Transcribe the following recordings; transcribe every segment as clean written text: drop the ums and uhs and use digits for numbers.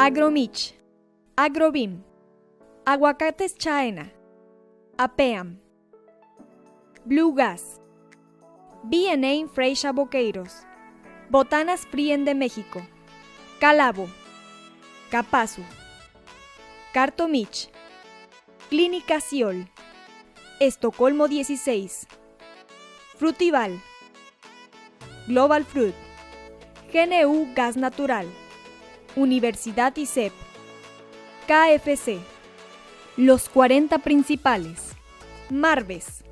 Agromich, Agrobim, Aguacates Chaena, Apeam, Blue Gas, B&A Freixa Boqueiros, Botanas Frien de México, Calabo, Capazu, Cartomich, Clínica Ciol, Estocolmo 16, Frutival, Global Fruit, GNU Gas Natural, Universidad ISEP, KFC, Los 40 Principales, Marves,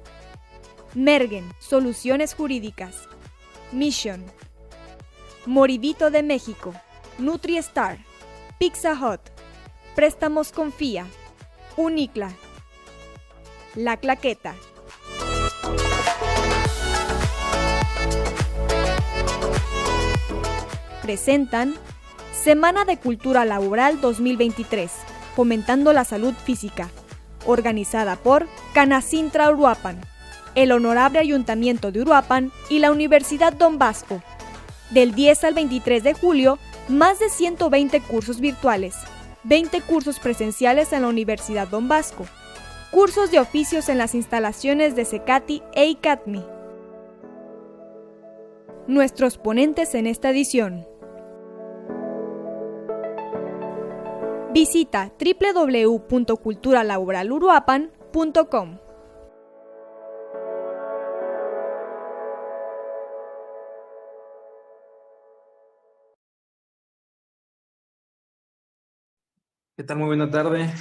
Mergen, Soluciones Jurídicas, Mission, Moribito de México, NutriStar, Pizza Hut, Préstamos Confía, Unicla, La Claqueta. Presentan Semana de Cultura Laboral 2023, fomentando la salud física, organizada por Canacintra Uruapan, el Honorable Ayuntamiento de Uruapan y la Universidad Don Bosco. Del 10 al 23 de julio, más de 120 cursos virtuales, 20 cursos presenciales en la Universidad Don Bosco, cursos de oficios en las instalaciones de CECATI e ICATMI. Nuestros ponentes en esta edición. Visita www.culturalaboraluruapan.com. ¿Qué tal? Muy buena tarde.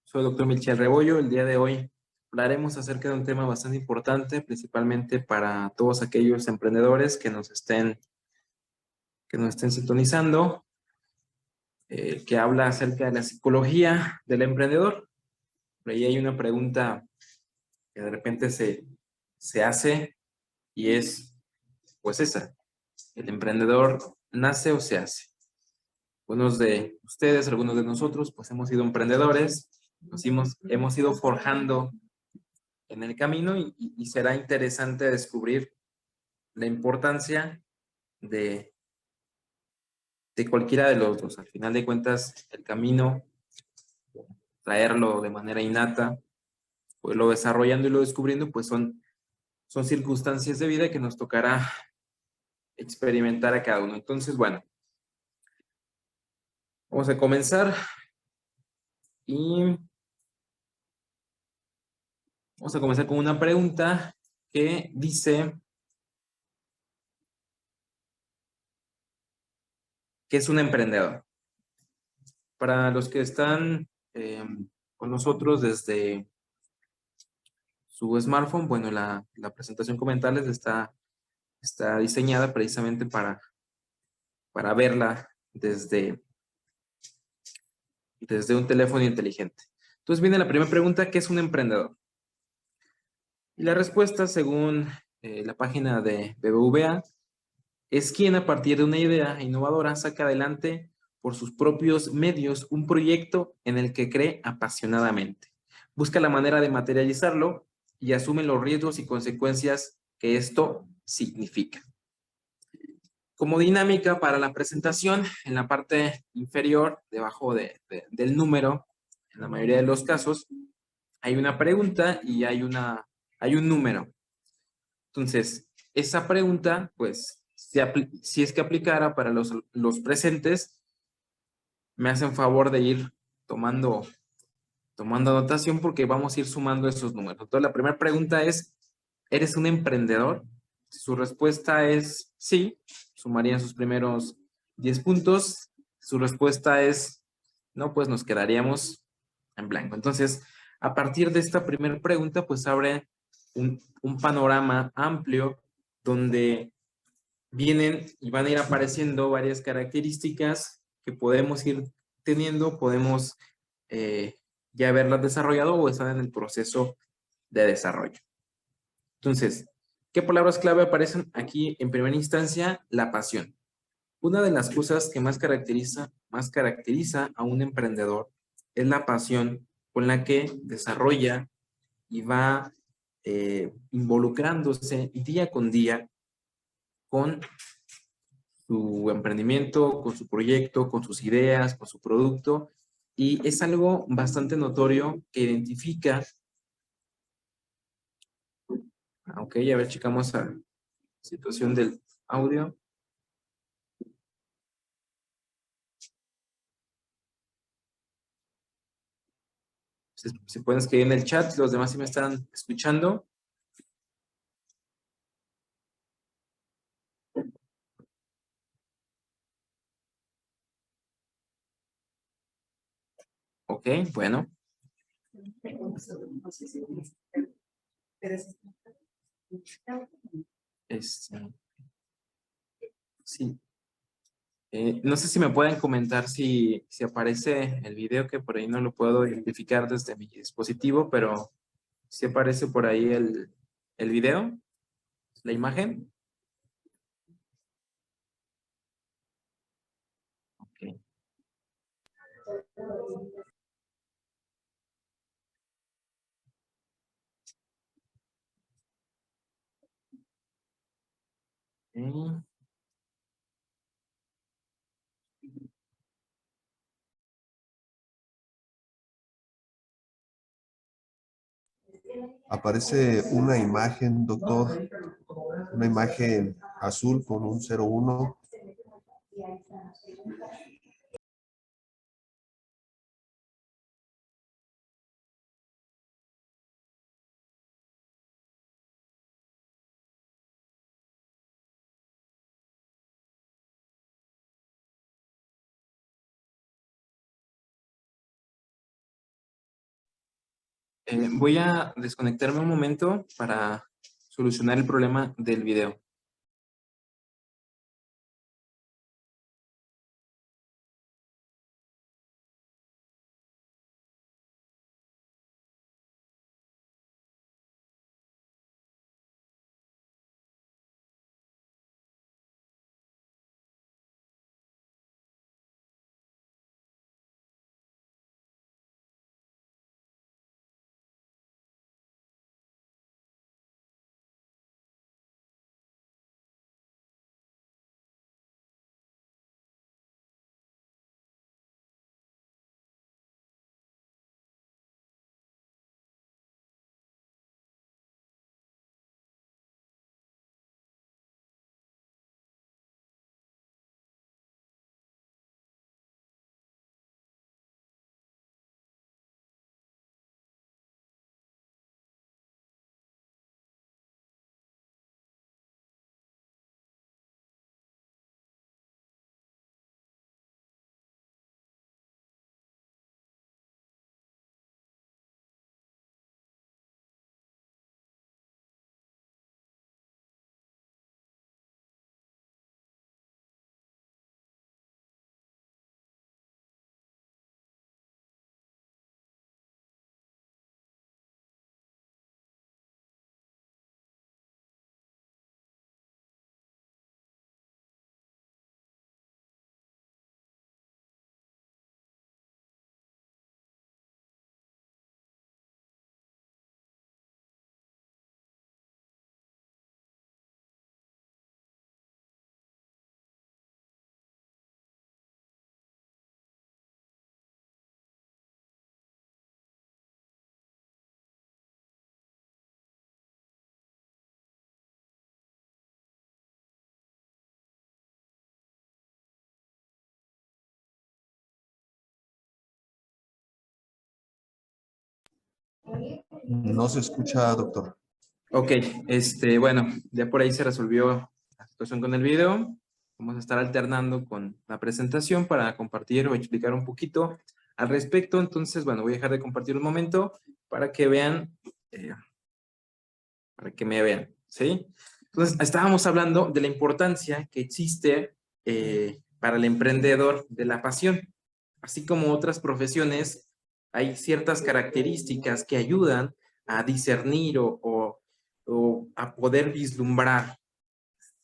Soy el doctor Michel Rebollo. El día de hoy hablaremos acerca de un tema bastante importante, principalmente para todos aquellos emprendedores que nos estén sintonizando, que habla acerca de la psicología del emprendedor. Por ahí hay una pregunta que de repente se hace y es, pues esa, ¿el emprendedor nace o se hace? Algunos de ustedes, algunos de nosotros, pues hemos sido emprendedores, hemos ido forjando en el camino y será interesante descubrir la importancia de cualquiera de los dos. Al final de cuentas, el camino, traerlo de manera innata, pues lo desarrollando y lo descubriendo, pues son circunstancias de vida que nos tocará experimentar a cada uno. Entonces, bueno, vamos a comenzar y vamos a comenzar con una pregunta que dice: ¿qué es un emprendedor? Para los que están con nosotros desde su smartphone, bueno, la presentación comentarles está diseñada precisamente para verla desde un teléfono inteligente. Entonces viene la primera pregunta: ¿qué es un emprendedor? Y la respuesta, según la página de BBVA, es quien a partir de una idea innovadora saca adelante por sus propios medios un proyecto en el que cree apasionadamente. Busca la manera de materializarlo y asume los riesgos y consecuencias que esto significa. Como dinámica para la presentación, en la parte inferior, debajo del número, en la mayoría de los casos, hay una pregunta y hay un número. Entonces, esa pregunta, pues, si es que aplicara para los presentes, me hacen favor de ir tomando anotación porque vamos a ir sumando esos números. Entonces, la primera pregunta es: ¿eres un emprendedor? Si su respuesta es sí, sumarían sus primeros 10 puntos. Si su respuesta es no, pues nos quedaríamos en blanco. Entonces, a partir de esta primera pregunta, pues abre un panorama amplio donde vienen y van a ir apareciendo varias características que podemos ir teniendo, podemos ya haberlas desarrollado o están en el proceso de desarrollo. Entonces, ¿qué palabras clave aparecen aquí en primera instancia? La pasión. Una de las cosas que más caracteriza a un emprendedor es la pasión con la que desarrolla y va involucrándose día con día con su emprendimiento, con su proyecto, con sus ideas, con su producto. Y es algo bastante notorio que identifica. Ok, a ver, checamos la situación del audio. Se pueden escribir en el chat, los demás sí me están escuchando. Ok, bueno. Sí. No sé si me pueden comentar si aparece el video, que por ahí no lo puedo identificar desde mi dispositivo, pero si aparece por ahí el video, la imagen. Ok. Ok. Aparece una imagen, doctor, una imagen azul con un 01. Voy a desconectarme un momento para solucionar el problema del video. No se escucha, doctor. Ok, bueno, ya por ahí se resolvió la situación con el video. Vamos a estar alternando con la presentación para compartir o explicar un poquito al respecto. Entonces, bueno, voy a dejar de compartir un momento para que vean, para que me vean, ¿sí? Entonces, estábamos hablando de la importancia que existe para el emprendedor de la pasión. Así como otras profesiones, hay ciertas características que ayudan a discernir o a poder vislumbrar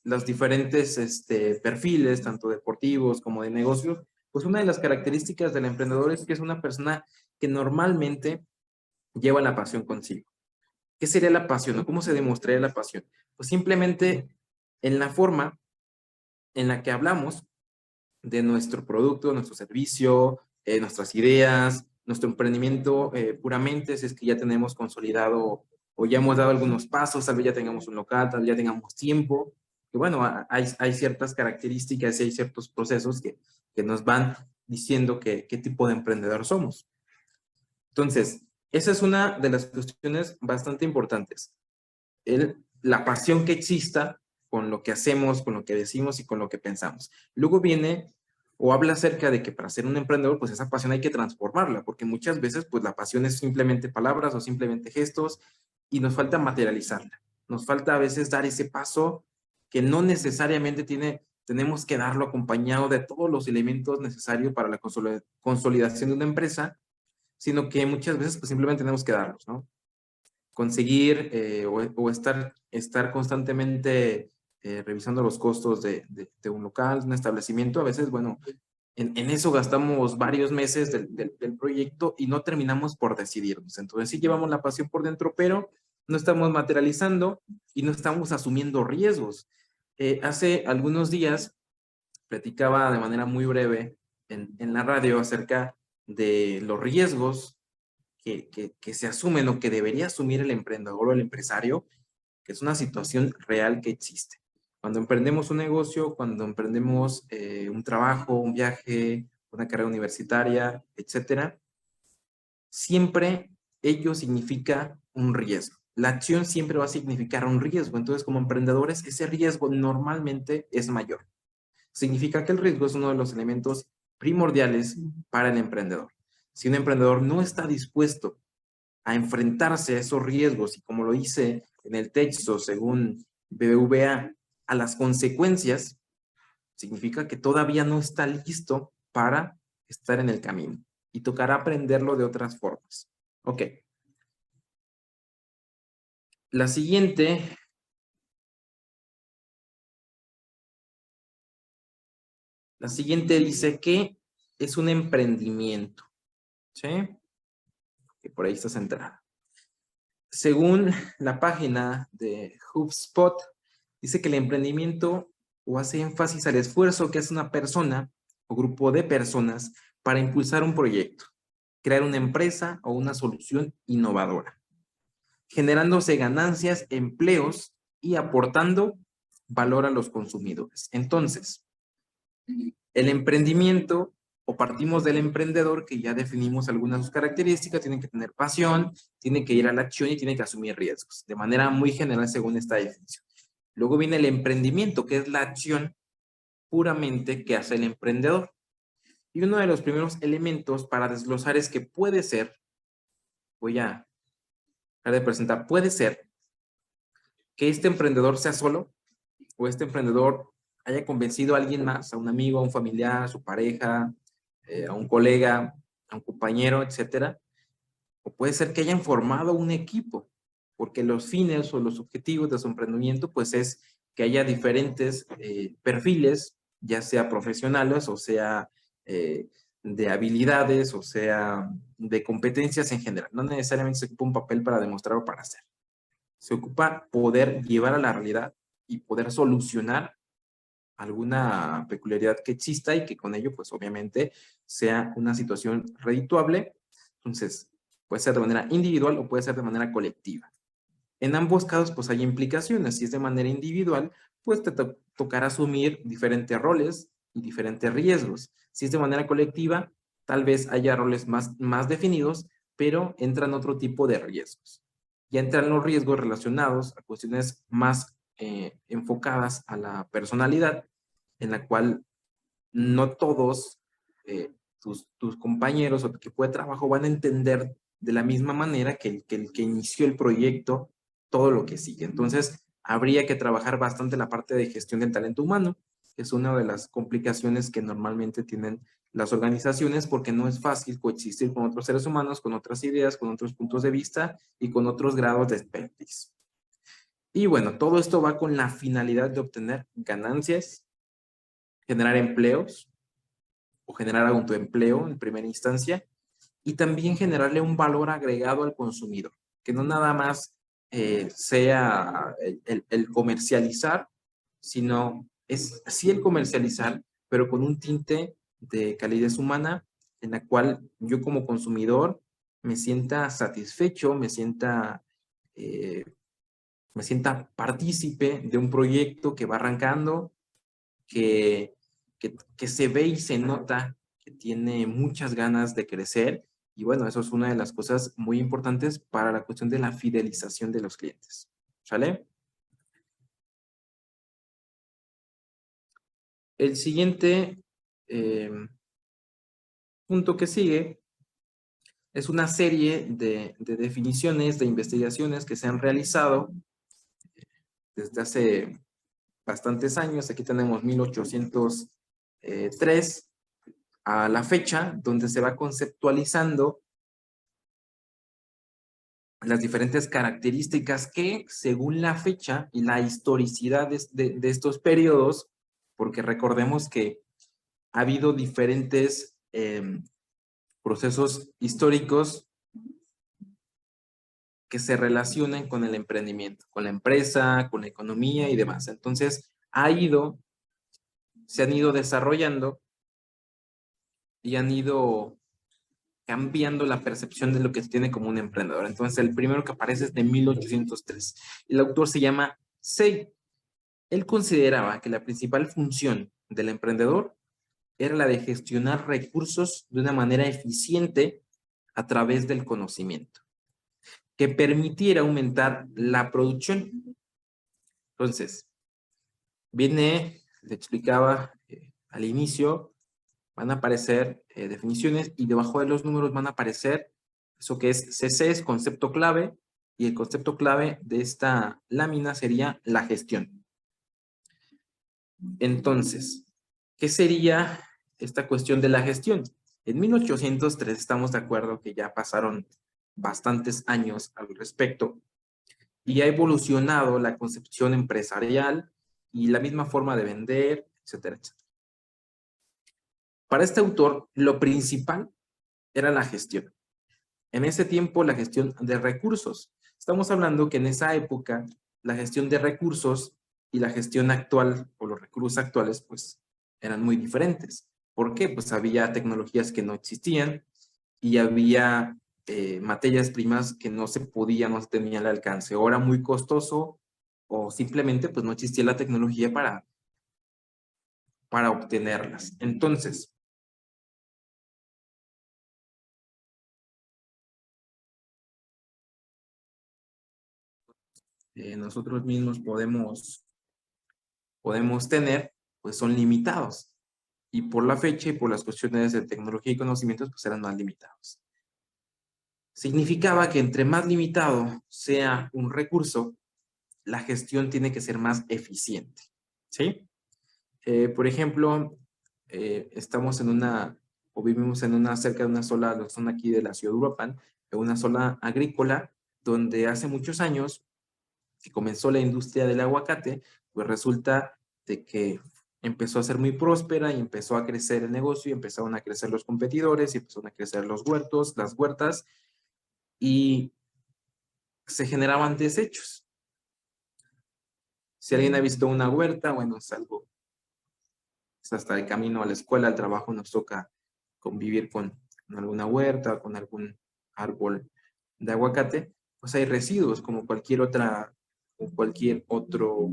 los diferentes perfiles, tanto deportivos como de negocios. Pues una de las características del emprendedor es que es una persona que normalmente lleva la pasión consigo. ¿Qué sería la pasión o cómo se demostraría la pasión? Pues simplemente en la forma en la que hablamos de nuestro producto, nuestro servicio, nuestras ideas, nuestro emprendimiento puramente, si es que ya tenemos consolidado o ya hemos dado algunos pasos, tal vez ya tengamos un local, tal vez ya tengamos tiempo. Y bueno, hay ciertas características y hay ciertos procesos que nos van diciendo qué tipo de emprendedor somos. Entonces, esa es una de las cuestiones bastante importantes. La pasión que exista con lo que hacemos, con lo que decimos y con lo que pensamos. Luego viene o habla acerca de que para ser un emprendedor, pues esa pasión hay que transformarla, porque muchas veces pues la pasión es simplemente palabras o simplemente gestos y nos falta materializarla. Nos falta a veces dar ese paso que no necesariamente tenemos que darlo acompañado de todos los elementos necesarios para la consolidación de una empresa, sino que muchas veces pues simplemente tenemos que darlos, ¿no? Conseguir o estar constantemente revisando los costos de un local, un establecimiento. A veces, bueno, en eso gastamos varios meses del proyecto y no terminamos por decidirnos. Entonces sí llevamos la pasión por dentro, pero no estamos materializando y no estamos asumiendo riesgos. Hace algunos días platicaba de manera muy breve en la radio acerca de los riesgos que se asumen o que debería asumir el emprendedor o el empresario, que es una situación real que existe. Cuando emprendemos un negocio, cuando emprendemos un trabajo, un viaje, una carrera universitaria, etcétera, siempre ello significa un riesgo. La acción siempre va a significar un riesgo. Entonces, como emprendedores, ese riesgo normalmente es mayor. Significa que el riesgo es uno de los elementos primordiales para el emprendedor. Si un emprendedor no está dispuesto a enfrentarse a esos riesgos y, como lo hice en el texto, según BBVA, a las consecuencias, significa que todavía no está listo para estar en el camino y tocará aprenderlo de otras formas. Ok. La siguiente dice que es un emprendimiento, ¿sí? Que por ahí está centrada. Según la página de HubSpot, dice que el emprendimiento o hace énfasis al esfuerzo que hace una persona o grupo de personas para impulsar un proyecto, crear una empresa o una solución innovadora, generándose ganancias, empleos y aportando valor a los consumidores. Entonces, el emprendimiento, o partimos del emprendedor, que ya definimos algunas de sus características, tiene que tener pasión, tiene que ir a la acción y tiene que asumir riesgos, de manera muy general según esta definición. Luego viene el emprendimiento, que es la acción puramente que hace el emprendedor. Y uno de los primeros elementos para desglosar es que puede ser, voy a dejar de presentar, puede ser que este emprendedor sea solo o este emprendedor haya convencido a alguien más, a un amigo, a un familiar, a su pareja, a un colega, a un compañero, etcétera. O puede ser que hayan formado un equipo, porque los fines o los objetivos de su emprendimiento, pues es que haya diferentes perfiles, ya sea profesionales o sea de habilidades o sea de competencias en general. No necesariamente se ocupa un papel para demostrar o para hacer. Se ocupa poder llevar a la realidad y poder solucionar alguna peculiaridad que exista y que con ello, pues obviamente, sea una situación redituable. Entonces, puede ser de manera individual o puede ser de manera colectiva. En ambos casos, pues hay implicaciones. Si es de manera individual, pues te tocará asumir diferentes roles y diferentes riesgos. Si es de manera colectiva, tal vez haya roles más definidos, pero entran otro tipo de riesgos. Ya entran los riesgos relacionados a cuestiones más enfocadas a la personalidad, en la cual no todos tus compañeros o tu equipo de trabajo van a entender de la misma manera que el que inició el proyecto todo lo que sigue. Entonces, habría que trabajar bastante la parte de gestión del talento humano, que es una de las complicaciones que normalmente tienen las organizaciones, porque no es fácil coexistir con otros seres humanos, con otras ideas, con otros puntos de vista y con otros grados de expertise. Y bueno, todo esto va con la finalidad de obtener ganancias, generar empleos o generar autoempleo en primera instancia y también generarle un valor agregado al consumidor, que no nada más sea el comercializar, sino es sí el comercializar, pero con un tinte de calidez humana en la cual yo como consumidor me sienta satisfecho, eh, me sienta partícipe de un proyecto que va arrancando, que, que se ve y se nota que tiene muchas ganas de crecer. Y bueno, eso es una de las cosas muy importantes para la cuestión de la fidelización de los clientes. ¿Sale? El siguiente punto que sigue es una serie de definiciones, de investigaciones que se han realizado desde hace bastantes años. Aquí tenemos 1803 a la fecha, donde se va conceptualizando las diferentes características que, según la fecha y la historicidad de estos periodos, porque recordemos que ha habido diferentes procesos históricos que se relacionan con el emprendimiento, con la empresa, con la economía y demás. Entonces, se han ido desarrollando y han ido cambiando la percepción de lo que se tiene como un emprendedor. Entonces, el primero que aparece es de 1803. El autor se llama Say. Él consideraba que la principal función del emprendedor era la de gestionar recursos de una manera eficiente a través del conocimiento, que permitiera aumentar la producción. Entonces, le explicaba al inicio, van a aparecer definiciones y debajo de los números van a aparecer eso que es CC, es concepto clave, y el concepto clave de esta lámina sería la gestión. Entonces, ¿qué sería esta cuestión de la gestión? En 1803 estamos de acuerdo que ya pasaron bastantes años al respecto y ha evolucionado la concepción empresarial y la misma forma de vender, etcétera, etcétera. Para este autor, lo principal era la gestión. En ese tiempo, la gestión de recursos. Estamos hablando que en esa época, la gestión de recursos y la gestión actual, o los recursos actuales, pues, eran muy diferentes. ¿Por qué? Pues había tecnologías que no existían y había materias primas que no se podían, no se tenía al alcance. O era muy costoso o simplemente, pues, no existía la tecnología para obtenerlas. Entonces, nosotros mismos podemos tener, pues son limitados. Y por la fecha y por las cuestiones de tecnología y conocimientos, pues eran más limitados. Significaba que entre más limitado sea un recurso, la gestión tiene que ser más eficiente. ¿Sí? Por ejemplo, estamos o vivimos cerca de una zona aquí de la ciudad de Uruapan, en una zona agrícola, donde hace muchos años que comenzó la industria del aguacate, pues resulta de que empezó a ser muy próspera y empezó a crecer el negocio y empezaron a crecer los competidores y empezaron a crecer los huertos, las huertas y se generaban desechos. Si alguien ha visto una huerta, bueno, es hasta el camino a la escuela, al trabajo, nos toca convivir con alguna huerta, con algún árbol de aguacate, pues hay residuos como cualquier otra cualquier otro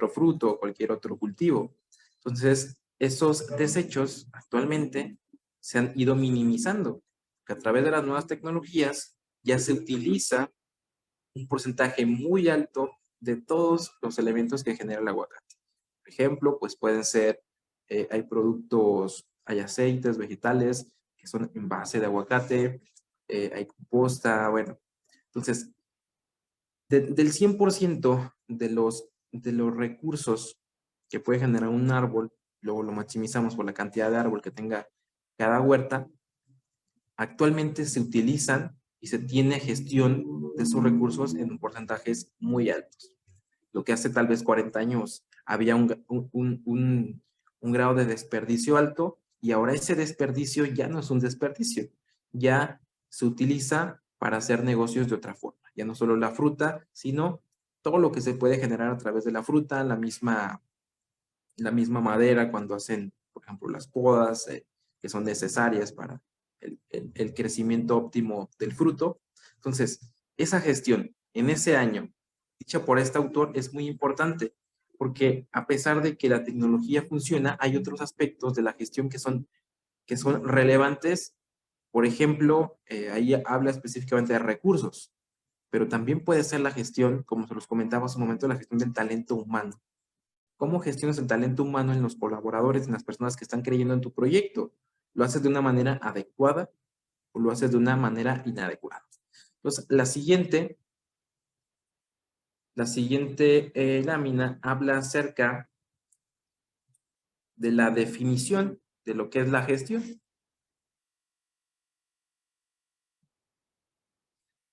fruto, cualquier otro cultivo. Entonces, esos desechos actualmente se han ido minimizando, que a través de las nuevas tecnologías ya se utiliza un porcentaje muy alto de todos los elementos que genera el aguacate. Por ejemplo, pues pueden ser, hay aceites vegetales que son en base de aguacate, hay composta, bueno. Entonces, del 100% de los recursos que puede generar un árbol, luego lo maximizamos por la cantidad de árbol que tenga cada huerta, actualmente se utilizan y se tiene gestión de esos recursos en porcentajes muy altos. Lo que hace tal vez 40 años había un grado de desperdicio alto y ahora ese desperdicio ya no es un desperdicio, ya se utiliza para hacer negocios de otra forma. Ya no solo la fruta, sino todo lo que se puede generar a través de la fruta, la misma madera cuando hacen, por ejemplo, las podas que son necesarias para el crecimiento óptimo del fruto. Entonces, esa gestión en ese año, dicha por este autor, es muy importante, porque a pesar de que la tecnología funciona, hay otros aspectos de la gestión que son relevantes. Por ejemplo, ahí habla específicamente de recursos, pero también puede ser la gestión, como se los comentaba hace un momento, la gestión del talento humano. ¿Cómo gestionas el talento humano en los colaboradores, en las personas que están creyendo en tu proyecto? ¿Lo haces de una manera adecuada o lo haces de una manera inadecuada? Entonces, la siguiente lámina habla acerca de la definición de lo que es la gestión.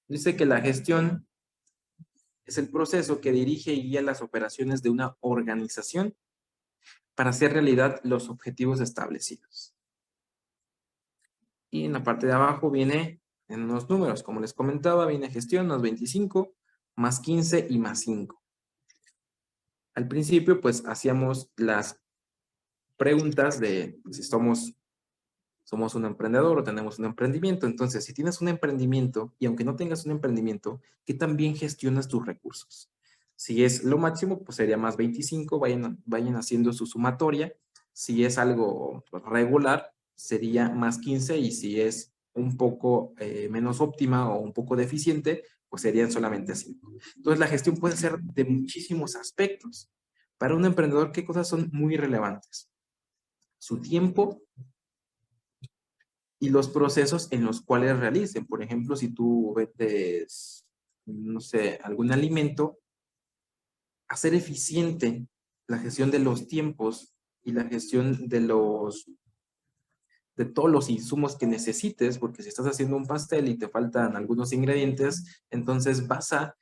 Dice que la gestión es el proceso que dirige y guía las operaciones de una organización para hacer realidad los objetivos establecidos. Y en la parte de abajo viene en unos números, como les comentaba, viene gestión más 25, más 15 y más 5. Al principio, pues, hacíamos las preguntas de si somos un emprendedor o tenemos un emprendimiento. Entonces, si tienes un emprendimiento y aunque no tengas un emprendimiento, ¿qué tan bien gestionas tus recursos? Si es lo máximo, pues sería más 25, vayan haciendo su sumatoria. Si es algo regular, sería más 15, y si es un poco menos óptima o un poco deficiente, pues serían solamente 5. Entonces, la gestión puede ser de muchísimos aspectos. Para un emprendedor, ¿qué cosas son muy relevantes? Su tiempo y los procesos en los cuales realicen. Por ejemplo, si tú vendes, no sé, algún alimento, hacer eficiente la gestión de los tiempos y la gestión de todos los insumos que necesites, porque si estás haciendo un pastel y te faltan algunos ingredientes, entonces vas a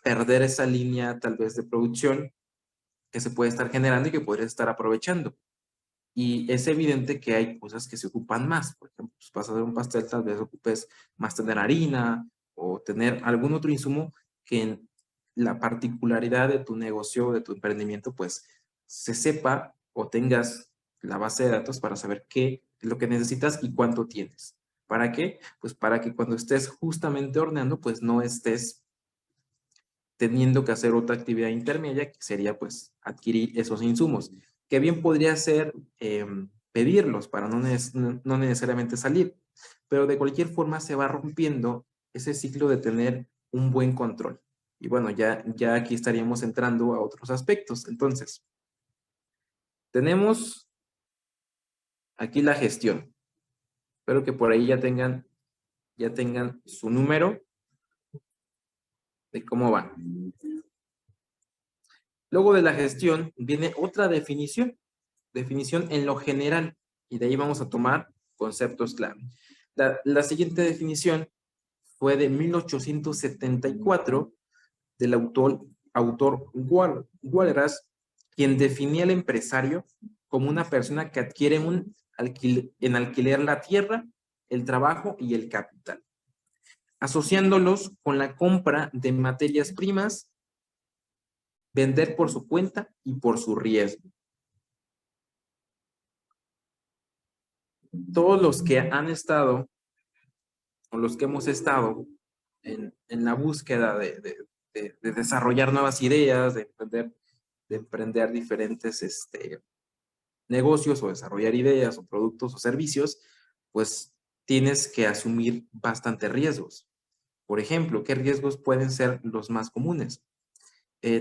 perder esa línea tal vez de producción que se puede estar generando y que podrías estar aprovechando. Y es evidente que hay cosas que se ocupan más. Por ejemplo, pues vas a hacer un pastel, tal vez ocupes más tener harina o tener algún otro insumo que en la particularidad de tu negocio, de tu emprendimiento, pues se sepa o tengas la base de datos para saber qué es lo que necesitas y cuánto tienes. ¿Para qué? Pues para que cuando estés justamente horneando, pues no estés teniendo que hacer otra actividad intermedia, que sería pues adquirir esos insumos, que bien podría ser pedirlos para no necesariamente salir, pero de cualquier forma se va rompiendo ese ciclo de tener un buen control. Y bueno, ya aquí estaríamos entrando a otros aspectos. Entonces, tenemos aquí la gestión. Espero que por ahí ya tengan su número de cómo va. Luego de la gestión viene otra definición en lo general, y de ahí vamos a tomar conceptos clave. La siguiente definición fue de 1874 del autor Walras, quien definía al empresario como una persona que adquiere en alquiler la tierra, el trabajo y el capital, asociándolos con la compra de materias primas, vender por su cuenta y por su riesgo. Todos los que han estado, o los que hemos estado en la búsqueda de desarrollar nuevas ideas, de emprender diferentes negocios o desarrollar ideas o productos o servicios, pues tienes que asumir bastantes riesgos. Por ejemplo, ¿qué riesgos pueden ser los más comunes?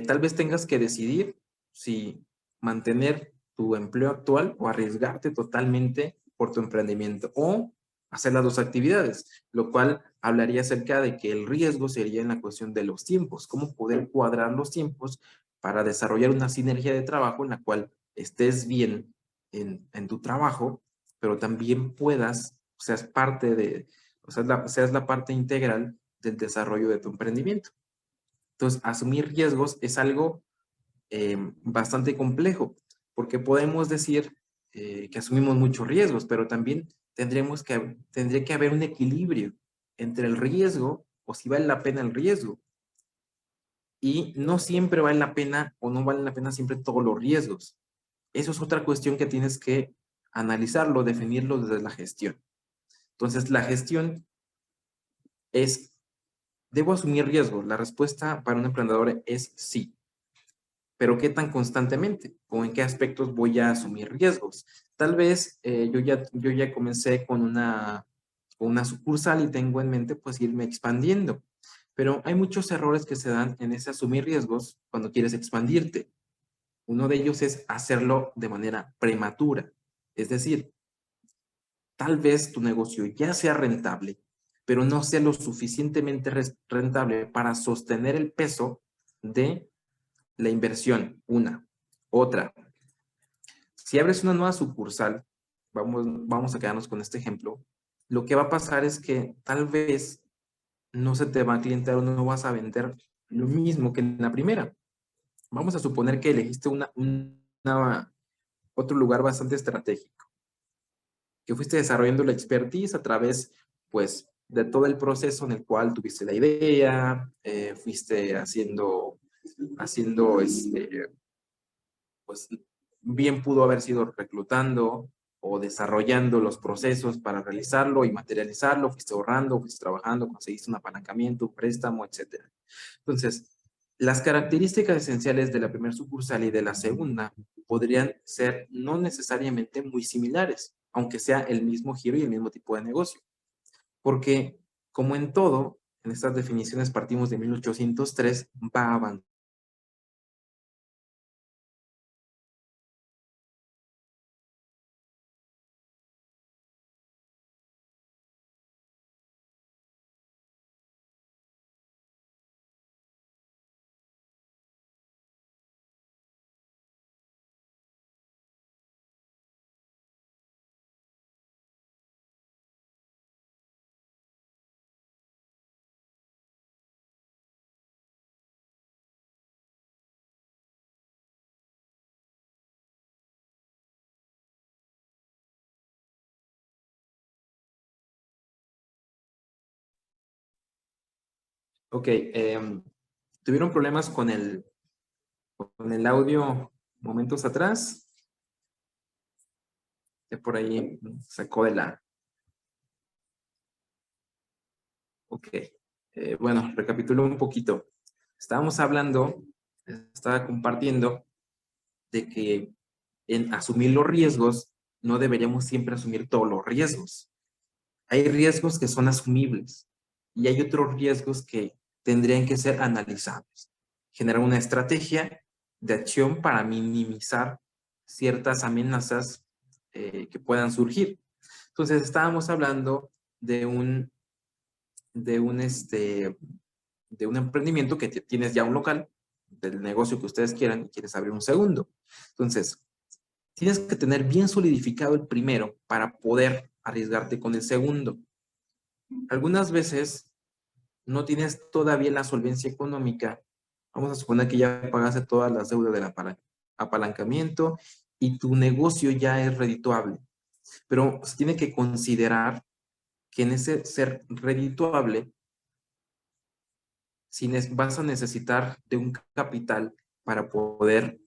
Tal vez tengas que decidir si mantener tu empleo actual o arriesgarte totalmente por tu emprendimiento, o hacer las dos actividades, lo cual hablaría acerca de que el riesgo sería en la cuestión de los tiempos, cómo poder cuadrar los tiempos para desarrollar una sinergia de trabajo en la cual estés bien en tu trabajo, pero también puedas, seas la parte integral del desarrollo de tu emprendimiento. Entonces, asumir riesgos es algo bastante complejo, porque podemos decir que asumimos muchos riesgos, pero también tendría que haber un equilibrio entre el riesgo o si vale la pena el riesgo. Y no siempre vale la pena o no valen la pena siempre todos los riesgos. Eso es otra cuestión que tienes que analizarlo, definirlo desde la gestión. Entonces, la gestión es, ¿debo asumir riesgos? La respuesta para un emprendedor es sí. Pero ¿qué tan constantemente? ¿O en qué aspectos voy a asumir riesgos? Tal vez yo ya comencé con una sucursal y tengo en mente pues irme expandiendo. Pero hay muchos errores que se dan en ese asumir riesgos cuando quieres expandirte. Uno de ellos es hacerlo de manera prematura. Es decir, tal vez tu negocio ya sea rentable, pero no sea lo suficientemente rentable para sostener el peso de la inversión. Una. Otra, si abres una nueva sucursal, vamos a quedarnos con este ejemplo, lo que va a pasar es que tal vez no se te va a clientear o no vas a vender lo mismo que en la primera. Vamos a suponer que elegiste otro lugar bastante estratégico, que fuiste desarrollando la expertise a través, pues, de todo el proceso en el cual tuviste la idea, fuiste haciendo pues, bien pudo haber sido reclutando o desarrollando los procesos para realizarlo y materializarlo, fuiste ahorrando, fuiste trabajando, conseguiste un apalancamiento, un préstamo, etcétera. Entonces, las características esenciales de la primera sucursal y de la segunda podrían ser no necesariamente muy similares, aunque sea el mismo giro y el mismo tipo de negocio. Porque, como en todo, en estas definiciones partimos de 1803, va avanzando. Ok, tuvieron problemas con el audio momentos atrás. Ya por ahí sacó de la... Ok, bueno, recapitulo un poquito. Estábamos hablando, estaba compartiendo de que en asumir los riesgos no deberíamos siempre asumir todos los riesgos. Hay riesgos que son asumibles y hay otros riesgos que tendrían que ser analizables. Generar una estrategia de acción para minimizar ciertas amenazas que puedan surgir. Entonces, estábamos hablando de de un, este, de un emprendimiento que tienes ya un local, del negocio que ustedes quieran y quieres abrir un segundo. Entonces, tienes que tener bien solidificado el primero para poder arriesgarte con el segundo. Algunas veces no tienes todavía la solvencia económica. Vamos a suponer que ya pagaste todas las deudas del apalancamiento y tu negocio ya es redituable. Pero se tiene que considerar que en ese ser redituable, si vas a necesitar de un capital para poder,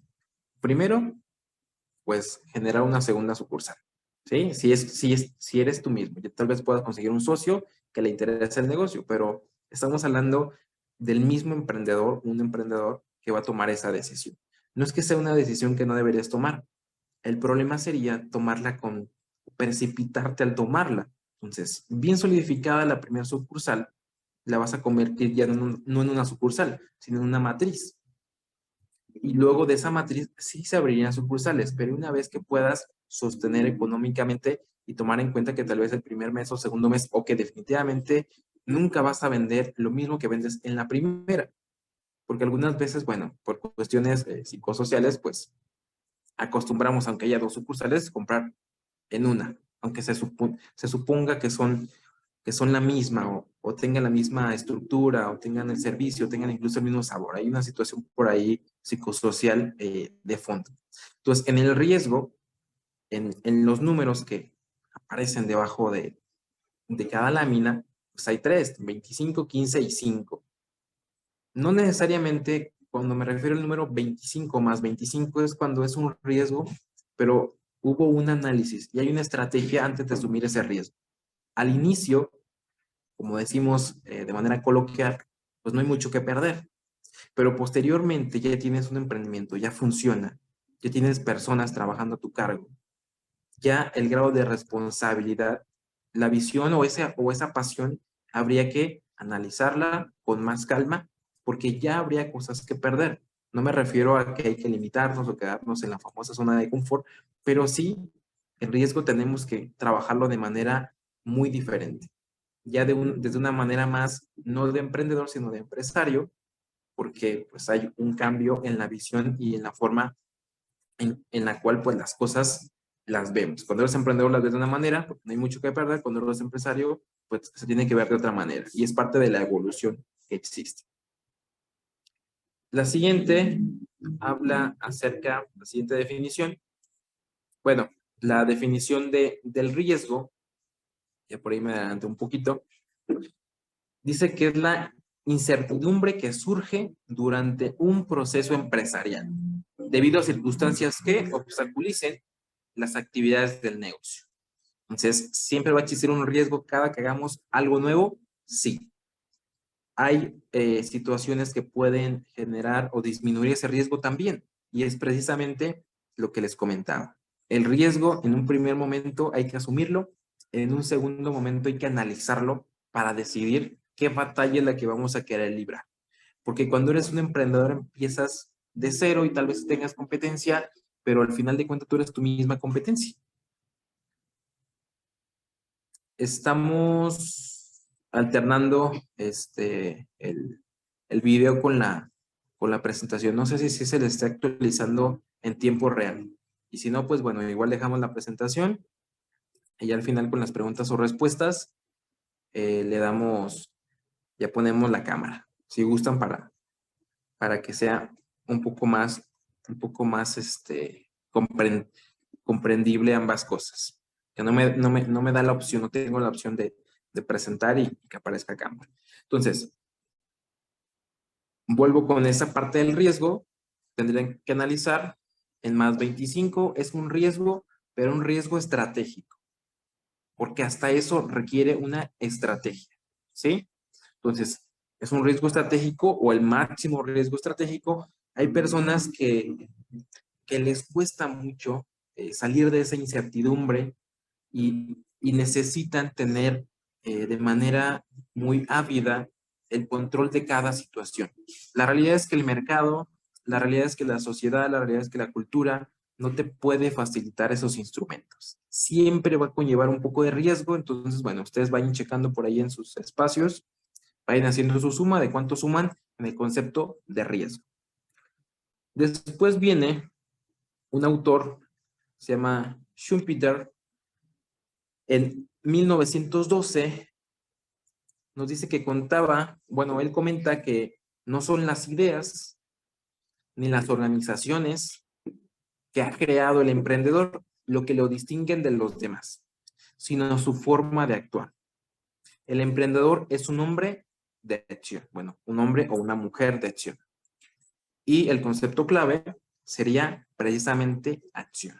primero, pues generar una segunda sucursal. ¿Sí? Si eres tú mismo, ya tal vez puedas conseguir un socio que le interese el negocio, pero estamos hablando del mismo emprendedor, un emprendedor que va a tomar esa decisión. No es que sea una decisión que no deberías tomar. El problema sería tomarla con precipitarte al tomarla. Entonces, bien solidificada la primera sucursal, la vas a convertir ya no en una sucursal, sino en una matriz. Y luego de esa matriz sí se abrirían sucursales, pero una vez que puedas sostener económicamente y tomar en cuenta que tal vez el primer mes o segundo mes o que definitivamente nunca vas a vender lo mismo que vendes en la primera. Porque algunas veces, bueno, por cuestiones psicosociales, pues acostumbramos, aunque haya dos sucursales, comprar en una, aunque se suponga que son la misma o tengan la misma estructura o tengan el servicio, tengan incluso el mismo sabor. Hay una situación por ahí psicosocial de fondo. Entonces, en el riesgo, en los números que aparecen debajo de cada lámina, Pues hay tres, 25, 15 y 5. No necesariamente, cuando me refiero al número 25 más 25 es cuando es un riesgo, pero hubo un análisis y hay una estrategia antes de asumir ese riesgo. Al inicio, como decimos de manera coloquial, pues no hay mucho que perder. Pero posteriormente ya tienes un emprendimiento, ya funciona, ya tienes personas trabajando a tu cargo, ya el grado de responsabilidad, la visión o esa pasión, habría que analizarla con más calma porque ya habría cosas que perder. No me refiero a que hay que limitarnos o quedarnos en la famosa zona de confort, pero sí, el riesgo tenemos que trabajarlo de manera muy diferente. Ya desde una manera más, no de emprendedor, sino de empresario, porque pues hay un cambio en la visión y en la forma en la cual pues las cosas las vemos. Cuando eres emprendedor las ves de una manera, porque no hay mucho que perder. Cuando eres empresario, pues se tiene que ver de otra manera. Y es parte de la evolución que existe. La siguiente habla acerca, la siguiente definición, bueno, la definición del riesgo, ya por ahí me adelanté un poquito, dice que es la incertidumbre que surge durante un proceso empresarial, debido a circunstancias que obstaculicen las actividades del negocio. Entonces, ¿siempre va a existir un riesgo cada que hagamos algo nuevo? Sí. Hay situaciones que pueden generar o disminuir ese riesgo también, y es precisamente lo que les comentaba. El riesgo en un primer momento hay que asumirlo, en un segundo momento hay que analizarlo para decidir qué batalla es la que vamos a querer librar. Porque cuando eres un emprendedor empiezas de cero y tal vez tengas competencia, pero al final de cuentas tú eres tu misma competencia. Estamos alternando el video con la presentación. No sé si se le está actualizando en tiempo real. Y si no, pues bueno, igual dejamos la presentación y ya al final con las preguntas o respuestas le damos, ya ponemos la cámara. Si gustan para que sea un poco más comprendible ambas cosas. Que no me da la opción, no tengo la opción de presentar y que aparezca cámara. Entonces, vuelvo con esa parte del riesgo. Tendrían que analizar en más 25 es un riesgo, pero un riesgo estratégico, porque hasta eso requiere una estrategia, ¿sí? Entonces, es un riesgo estratégico o el máximo riesgo estratégico. Hay personas que les cuesta mucho salir de esa incertidumbre y necesitan tener de manera muy ávida el control de cada situación. La realidad es que el mercado, la realidad es que la sociedad, la realidad es que la cultura no te puede facilitar esos instrumentos. Siempre va a conllevar un poco de riesgo, entonces, bueno, ustedes vayan checando por ahí en sus espacios, vayan haciendo su suma de cuánto suman en el concepto de riesgo. Después viene un autor, se llama Schumpeter, en 1912 nos dice que contaba, bueno, él comenta que no son las ideas ni las organizaciones que ha creado el emprendedor lo que lo distinguen de los demás, sino su forma de actuar. El emprendedor es un hombre de acción, bueno, un hombre o una mujer de acción. Y el concepto clave sería precisamente acción.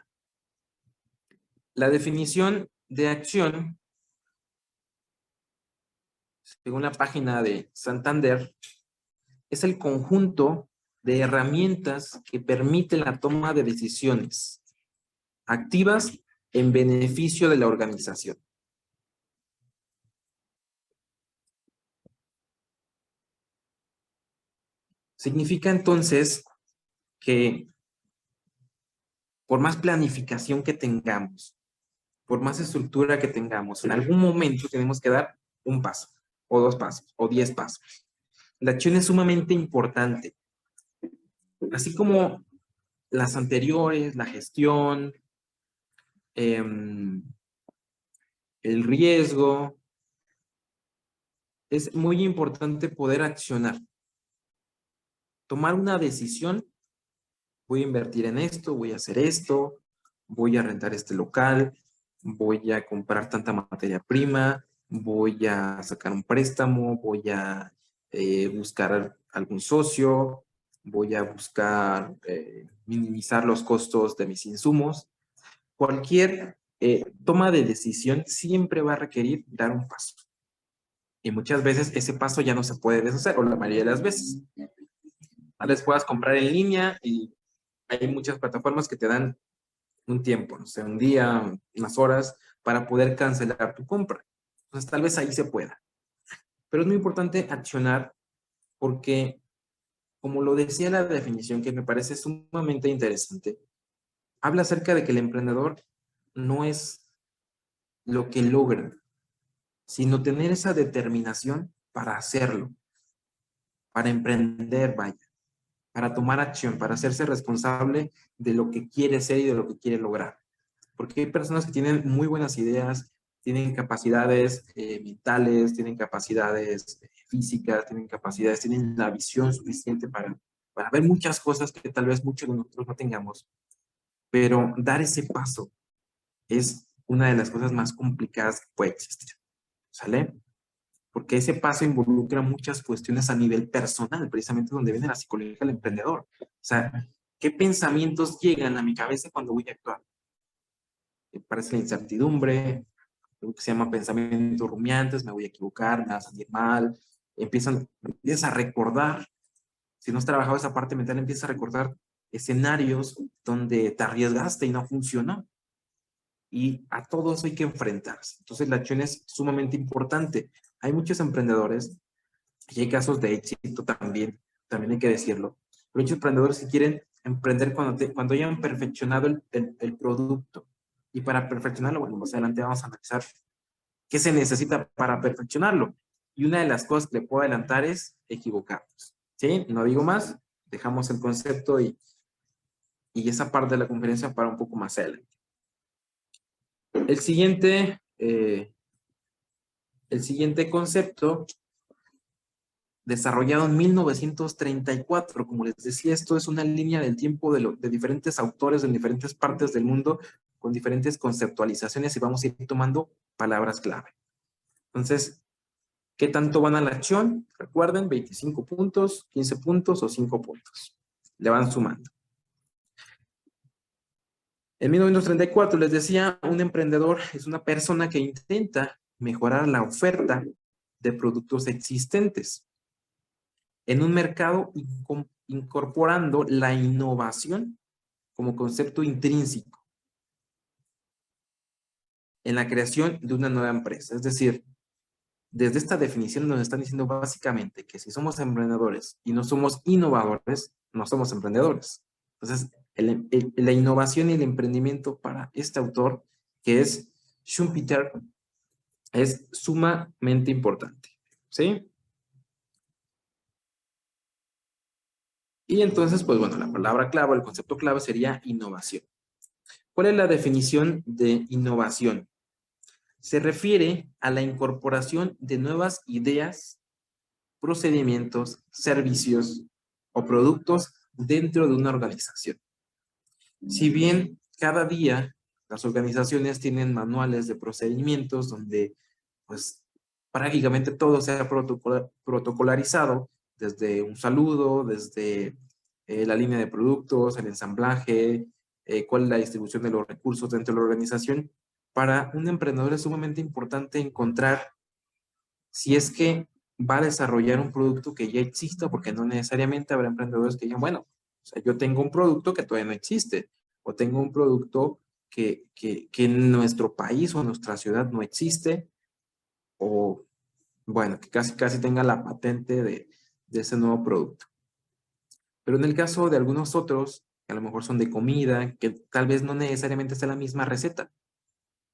La definición de acción, según la página de Santander, es el conjunto de herramientas que permiten la toma de decisiones activas en beneficio de la organización. Significa entonces que por más planificación que tengamos, por más estructura que tengamos, en algún momento tenemos que dar un paso, o 2 pasos, o 10 pasos. La acción es sumamente importante. Así como las anteriores, la gestión, el riesgo, es muy importante poder accionar. Tomar una decisión, voy a invertir en esto, voy a hacer esto, voy a rentar este local, voy a comprar tanta materia prima, voy a sacar un préstamo, voy a buscar algún socio, voy a buscar minimizar los costos de mis insumos. Cualquier toma de decisión siempre va a requerir dar un paso. Y muchas veces ese paso ya no se puede deshacer, o la mayoría de las veces. Tal vez puedas comprar en línea y hay muchas plataformas que te dan un tiempo, no sé, un día, unas horas, para poder cancelar tu compra. Entonces, tal vez ahí se pueda. Pero es muy importante accionar porque, como lo decía la definición, que me parece sumamente interesante, habla acerca de que el emprendedor no es lo que logra, sino tener esa determinación para hacerlo, para emprender, vaya, para tomar acción, para hacerse responsable de lo que quiere ser y de lo que quiere lograr. Porque hay personas que tienen muy buenas ideas, tienen capacidades mentales, tienen capacidades físicas, tienen capacidades, tienen la visión suficiente para ver muchas cosas que tal vez muchos de nosotros no tengamos. Pero dar ese paso es una de las cosas más complicadas que puede existir. ¿Sale? Porque ese paso involucra muchas cuestiones a nivel personal, precisamente donde viene la psicología del emprendedor. O sea, ¿qué pensamientos llegan a mi cabeza cuando voy a actuar? Me parece la incertidumbre, lo que se llama pensamientos rumiantes, me voy a equivocar, me va a salir mal, empiezas a recordar, si no has trabajado esa parte mental, empiezas a recordar escenarios donde te arriesgaste y no funcionó. Y a todo eso hay que enfrentarse. Entonces la acción es sumamente importante. Hay muchos emprendedores, y hay casos de éxito también hay que decirlo, pero muchos emprendedores que quieren emprender cuando hayan perfeccionado el producto. Y para perfeccionarlo, bueno, más adelante vamos a analizar qué se necesita para perfeccionarlo. Y una de las cosas que le puedo adelantar es equivocarnos. ¿Sí? No digo más, dejamos el concepto y esa parte de la conferencia para un poco más adelante. El siguiente concepto, desarrollado en 1934, como les decía, esto es una línea del tiempo de diferentes autores en diferentes partes del mundo con diferentes conceptualizaciones y vamos a ir tomando palabras clave. Entonces, ¿qué tanto van a la acción? Recuerden, 25 puntos, 15 puntos o 5 puntos. Le van sumando. En 1934, les decía, un emprendedor es una persona que intenta mejorar la oferta de productos existentes en un mercado incorporando la innovación como concepto intrínseco en la creación de una nueva empresa. Es decir, desde esta definición nos están diciendo básicamente que si somos emprendedores y no somos innovadores, no somos emprendedores. Entonces, la innovación y el emprendimiento para este autor, que es Schumpeter, es sumamente importante. ¿Sí? Y entonces, pues bueno, la palabra clave, el concepto clave sería innovación. ¿Cuál es la definición de innovación? Se refiere a la incorporación de nuevas ideas, procedimientos, servicios o productos dentro de una organización. Si bien cada día las organizaciones tienen manuales de procedimientos donde pues prácticamente todo se ha protocolarizado, desde un saludo, desde la línea de productos, el ensamblaje, cuál es la distribución de los recursos dentro de la organización. Para un emprendedor es sumamente importante encontrar si es que va a desarrollar un producto que ya exista, porque no necesariamente habrá emprendedores que digan, bueno, o sea, yo tengo un producto que todavía no existe, o tengo un producto que en nuestro país o en nuestra ciudad no existe, o bueno, que casi tenga la patente de ese nuevo producto. Pero en el caso de algunos otros, que a lo mejor son de comida, que tal vez no necesariamente sea la misma receta,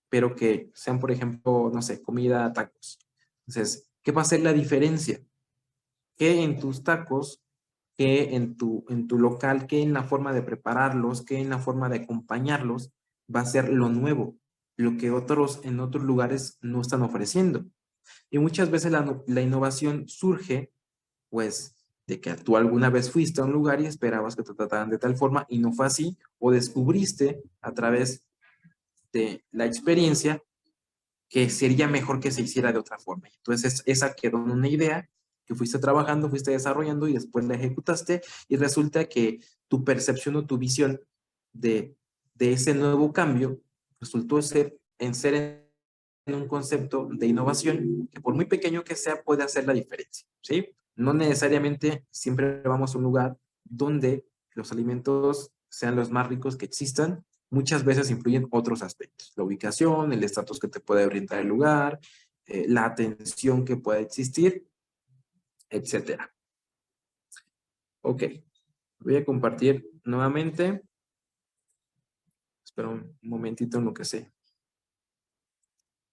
pero que sean, por ejemplo, no sé, comida, tacos. Entonces, ¿qué va a ser la diferencia? Que en tus tacos, que en tu local, que en la forma de prepararlos, que en la forma de acompañarlos, va a ser lo nuevo, lo que otros en otros lugares no están ofreciendo. Y muchas veces la innovación surge, pues, de que tú alguna vez fuiste a un lugar y esperabas que te trataran de tal forma y no fue así, o descubriste a través de la experiencia que sería mejor que se hiciera de otra forma. Entonces, esa quedó en una idea que fuiste trabajando, fuiste desarrollando y después la ejecutaste y resulta que tu percepción o tu visión de ese nuevo cambio resultó ser en un concepto de innovación que por muy pequeño que sea puede hacer la diferencia, ¿sí? No necesariamente siempre vamos a un lugar donde los alimentos sean los más ricos que existan. Muchas veces influyen otros aspectos, la ubicación, el estatus que te puede brindar el lugar, la atención que pueda existir, etcétera. Ok, voy a compartir nuevamente. Espera un momentito en lo que se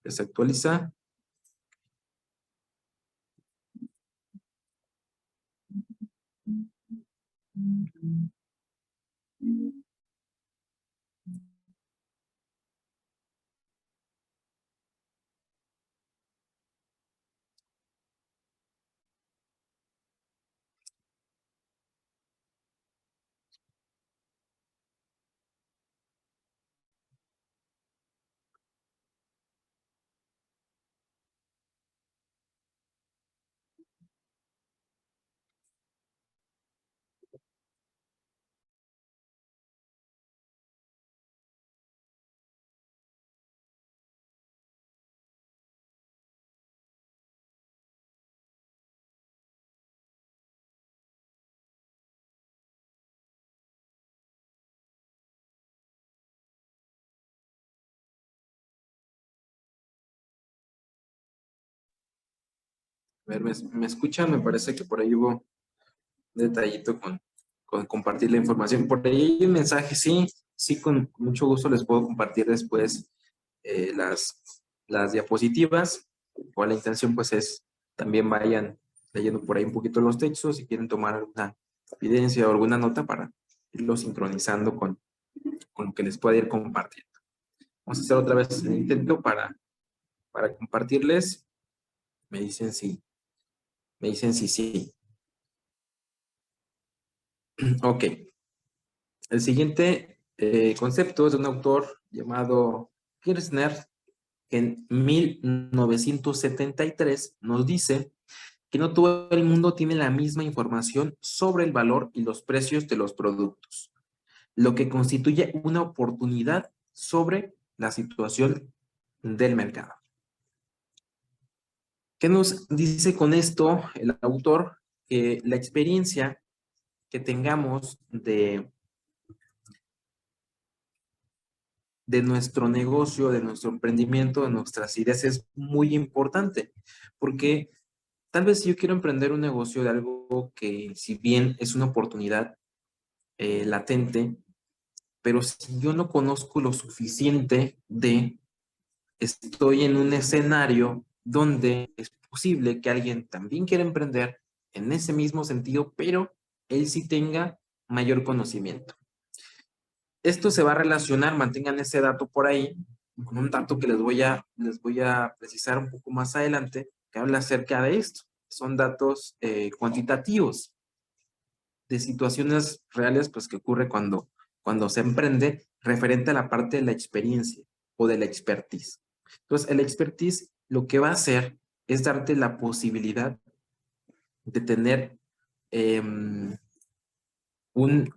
actualiza. A ver, ¿me escuchan? Me parece que por ahí hubo un detallito con compartir la información. Por ahí hay un mensaje, sí, sí, con mucho gusto les puedo compartir después las diapositivas. O la intención pues es también vayan leyendo por ahí un poquito los textos si quieren tomar alguna evidencia o alguna nota para irlo sincronizando con lo que les pueda ir compartiendo. Vamos a hacer otra vez el intento para compartirles. Me dicen sí. Me dicen sí, sí. Ok. El siguiente concepto es de un autor llamado Kirchner, que en 1973 nos dice que no todo el mundo tiene la misma información sobre el valor y los precios de los productos, lo que constituye una oportunidad sobre la situación del mercado. ¿Qué nos dice con esto el autor? Que la experiencia que tengamos de nuestro negocio, de nuestro emprendimiento, de nuestras ideas es muy importante, porque tal vez si yo quiero emprender un negocio de algo que si bien es una oportunidad latente, pero si yo no conozco lo suficiente estoy en un escenario donde es posible que alguien también quiera emprender en ese mismo sentido, pero él sí tenga mayor conocimiento. Esto se va a relacionar, mantengan ese dato por ahí, con un dato que les voy a precisar un poco más adelante, que habla acerca de esto. Son datos cuantitativos de situaciones reales pues, que ocurre cuando se emprende referente a la parte de la experiencia o de la expertise. Entonces, el expertise lo que va a hacer es darte la posibilidad de tener un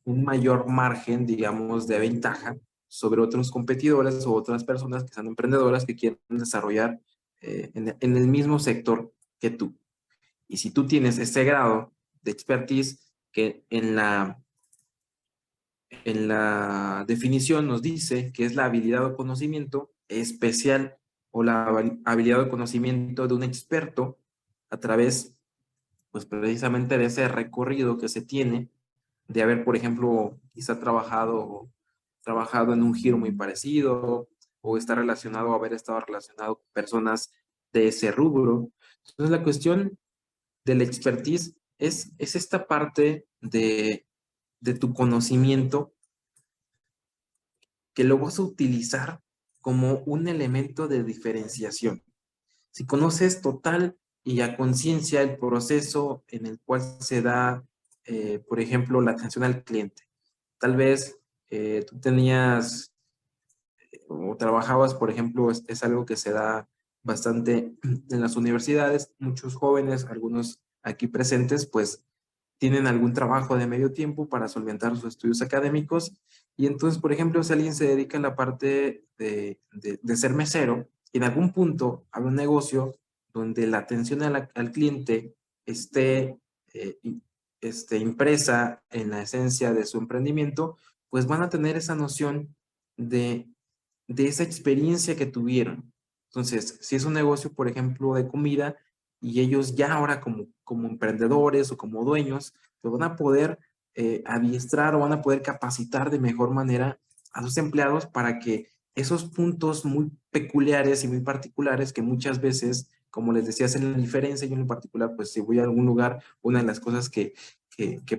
mayor margen, digamos, de ventaja sobre otros competidores o otras personas que sean emprendedoras que quieren desarrollar en el mismo sector que tú. Y si tú tienes ese grado de expertise que en la definición nos dice que es la habilidad o conocimiento especial o la habilidad o conocimiento de un experto a través, pues precisamente de ese recorrido que se tiene de haber, por ejemplo, quizá trabajado en un giro muy parecido o estar relacionado o haber estado relacionado con personas de ese rubro. Entonces, la cuestión del expertise es esta parte de tu conocimiento que lo vas a utilizar como un elemento de diferenciación. Si conoces total y a conciencia el proceso en el cual se da, por ejemplo, la atención al cliente. Tal vez tú tenías o trabajabas, por ejemplo, es algo que se da bastante en las universidades. Muchos jóvenes, algunos aquí presentes, pues tienen algún trabajo de medio tiempo para solventar sus estudios académicos. Y entonces, por ejemplo, si alguien se dedica a la parte de ser mesero, en algún punto habrá un negocio donde la atención al cliente esté, eh, impresa en la esencia de su emprendimiento, pues van a tener esa noción de, de esa experiencia que tuvieron. Entonces, si es un negocio, por ejemplo, de comida, y ellos ya ahora como emprendedores o como dueños, pues van a poder adiestrar o van a poder capacitar de mejor manera a sus empleados para que esos puntos muy peculiares y muy particulares que muchas veces, como les decía, hacen la diferencia. Yo en particular, pues si voy a algún lugar, una de las cosas que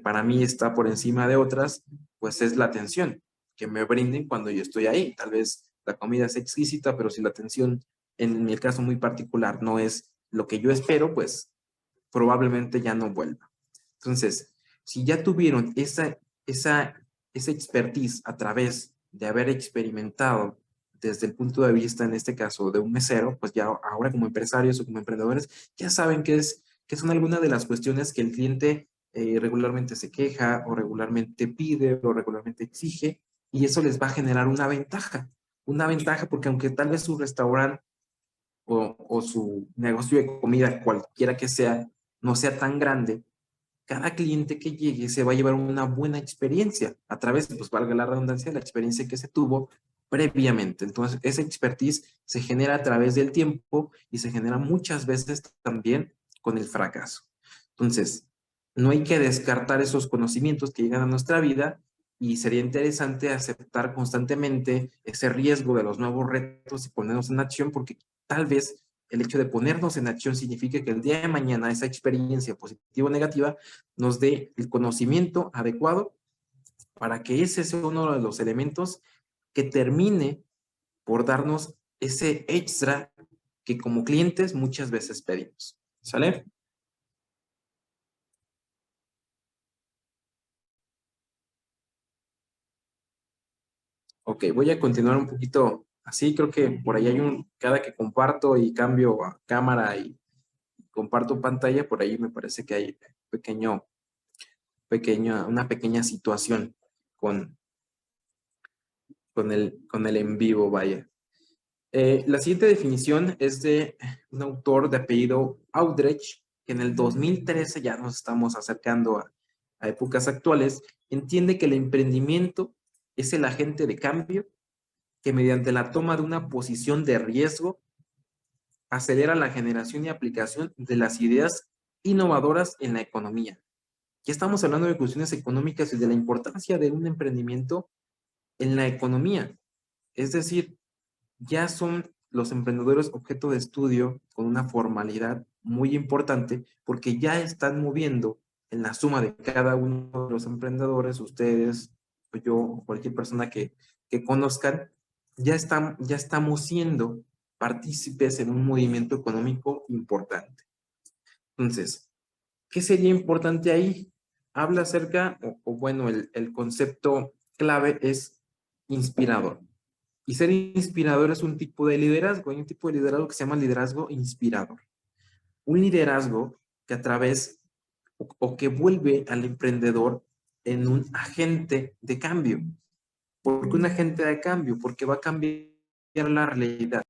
para mí está por encima de otras, pues es la atención que me brinden cuando yo estoy ahí. Tal vez la comida es exquisita, pero si la atención, en mi caso muy particular, no es lo que yo espero, pues probablemente ya no vuelva. Entonces, si ya tuvieron esa expertise a través de haber experimentado desde el punto de vista, en este caso, de un mesero, pues ya ahora como empresarios o como emprendedores, ya saben que son algunas de las cuestiones que el cliente regularmente se queja o regularmente pide o regularmente exige, y eso les va a generar una ventaja porque aunque tal vez su restaurante o su negocio de comida, cualquiera que sea, no sea tan grande, cada cliente que llegue se va a llevar una buena experiencia a través, pues valga la redundancia, la experiencia que se tuvo previamente. Entonces, esa expertise se genera a través del tiempo y se genera muchas veces también con el fracaso. Entonces, no hay que descartar esos conocimientos que llegan a nuestra vida, y sería interesante aceptar constantemente ese riesgo de los nuevos retos y ponernos en acción, porque tal vez el hecho de ponernos en acción significa que el día de mañana esa experiencia positiva o negativa nos dé el conocimiento adecuado para que ese sea uno de los elementos que termine por darnos ese extra que como clientes muchas veces pedimos. ¿Sale? Ok, voy a continuar un poquito así. Creo que por ahí hay cada que comparto y cambio a cámara y comparto pantalla, por ahí me parece que hay una pequeña situación con, con el en vivo, vaya. La siguiente definición es de un autor de apellido Outreach, que en el 2013, ya nos estamos acercando a épocas actuales, entiende que el emprendimiento es el agente de cambio que mediante la toma de una posición de riesgo acelera la generación y aplicación de las ideas innovadoras en la economía. Ya estamos hablando de cuestiones económicas y de la importancia de un emprendimiento en la economía. Es decir, ya son los emprendedores objeto de estudio con una formalidad muy importante, porque ya están moviendo en la suma de cada uno de los emprendedores, ustedes, o yo, o cualquier persona que conozcan, ya estamos siendo partícipes en un movimiento económico importante. Entonces, ¿qué sería importante ahí? Habla acerca, o bueno, el concepto clave es inspirador. Y ser inspirador es un tipo de liderazgo. Hay un tipo de liderazgo que se llama liderazgo inspirador. Un liderazgo que a través o que vuelve al emprendedor en un agente de cambio. ¿Por qué un agente de cambio? Porque va a cambiar la realidad.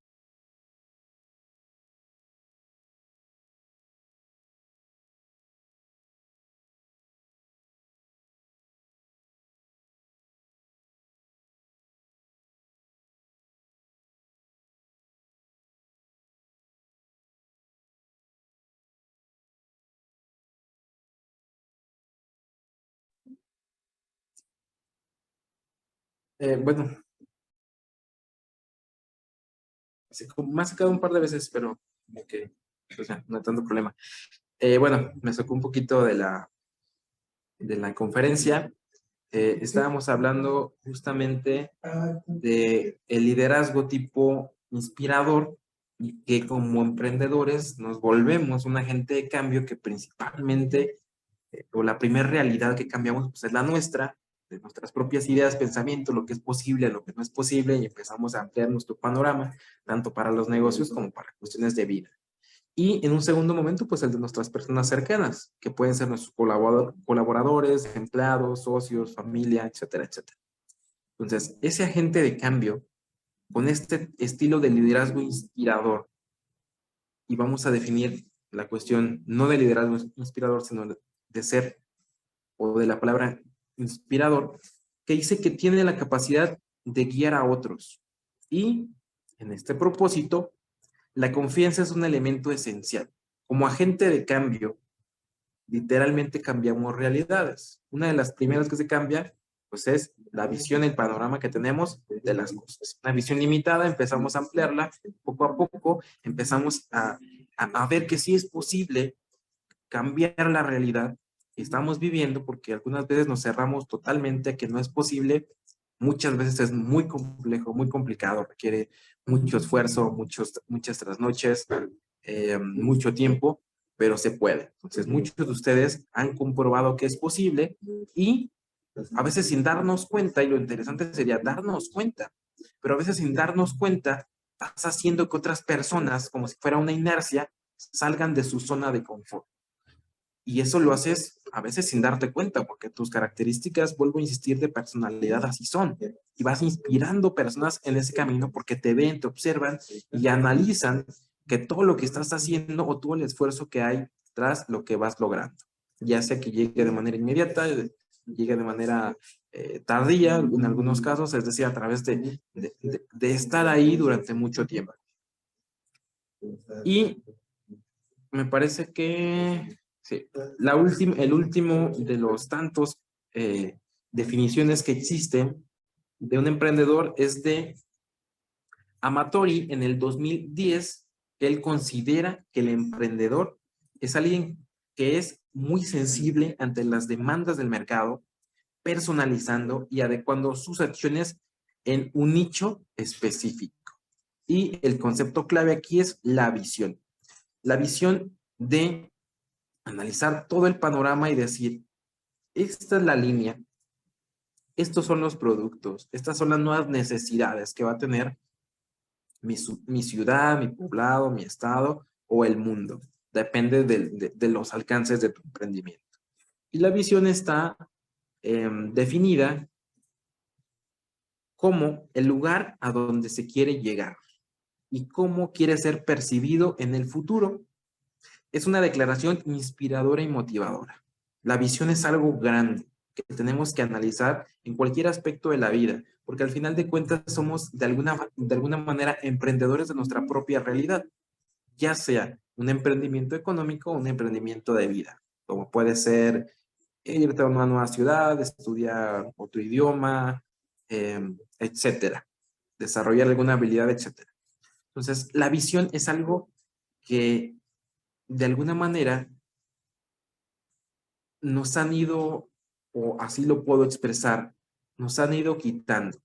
Bueno, me ha sacado un par de veces, pero como que, o sea, no hay tanto problema. Bueno, me sacó un poquito de la conferencia. Estábamos hablando justamente de el liderazgo tipo inspirador, y que como emprendedores nos volvemos un agente de cambio que principalmente, o la primera realidad que cambiamos, pues es la nuestra, de nuestras propias ideas, pensamientos, lo que es posible, lo que no es posible, y empezamos a ampliar nuestro panorama, tanto para los negocios como para cuestiones de vida. Y en un segundo momento, pues el de nuestras personas cercanas, que pueden ser nuestros colaboradores, empleados, socios, familia, etcétera, etcétera. Entonces, ese agente de cambio, con este estilo de liderazgo inspirador, y vamos a definir la cuestión no de liderazgo inspirador, sino de ser, o de la palabra inspirador, que dice que tiene la capacidad de guiar a otros. Y en este propósito, la confianza es un elemento esencial. Como agente de cambio, literalmente cambiamos realidades. Una de las primeras que se cambia, pues es la visión, el panorama que tenemos de las cosas. Una visión limitada, empezamos a ampliarla poco a poco, empezamos a ver que sí es posible cambiar la realidad que estamos viviendo, porque algunas veces nos cerramos totalmente a que no es posible. Muchas veces es muy complejo, muy complicado, requiere mucho esfuerzo, muchas trasnoches, mucho tiempo, pero se puede. Entonces, muchos de ustedes han comprobado que es posible y a veces sin darnos cuenta, y lo interesante sería darnos cuenta, pero a veces sin darnos cuenta, estás haciendo que otras personas, como si fuera una inercia, salgan de su zona de confort. Y eso lo haces a veces sin darte cuenta, porque tus características, vuelvo a insistir, de personalidad así son. Y vas inspirando personas en ese camino porque te ven, te observan y analizan que todo lo que estás haciendo o todo el esfuerzo que hay tras lo que vas logrando. Ya sea que llegue de manera inmediata, llegue de manera tardía, en algunos casos, es decir, a través de estar ahí durante mucho tiempo. Y me parece que sí, el último de los tantos definiciones que existen de un emprendedor es de Amatori. En el 2010, él considera que el emprendedor es alguien que es muy sensible ante las demandas del mercado, personalizando y adecuando sus acciones en un nicho específico. Y el concepto clave aquí es la visión. La visión de analizar todo el panorama y decir, esta es la línea, estos son los productos, estas son las nuevas necesidades que va a tener mi ciudad, mi poblado, mi estado o el mundo. Depende de los alcances de tu emprendimiento. Y la visión está definida como el lugar a donde se quiere llegar y cómo quiere ser percibido en el futuro. Es una declaración inspiradora y motivadora. La visión es algo grande que tenemos que analizar en cualquier aspecto de la vida, porque al final de cuentas somos de alguna manera emprendedores de nuestra propia realidad, ya sea un emprendimiento económico o un emprendimiento de vida, como puede ser irte a una nueva ciudad, estudiar otro idioma, etcétera, desarrollar alguna habilidad, etcétera. Entonces, la visión es algo que de alguna manera nos han ido, o así lo puedo expresar, nos han ido quitando.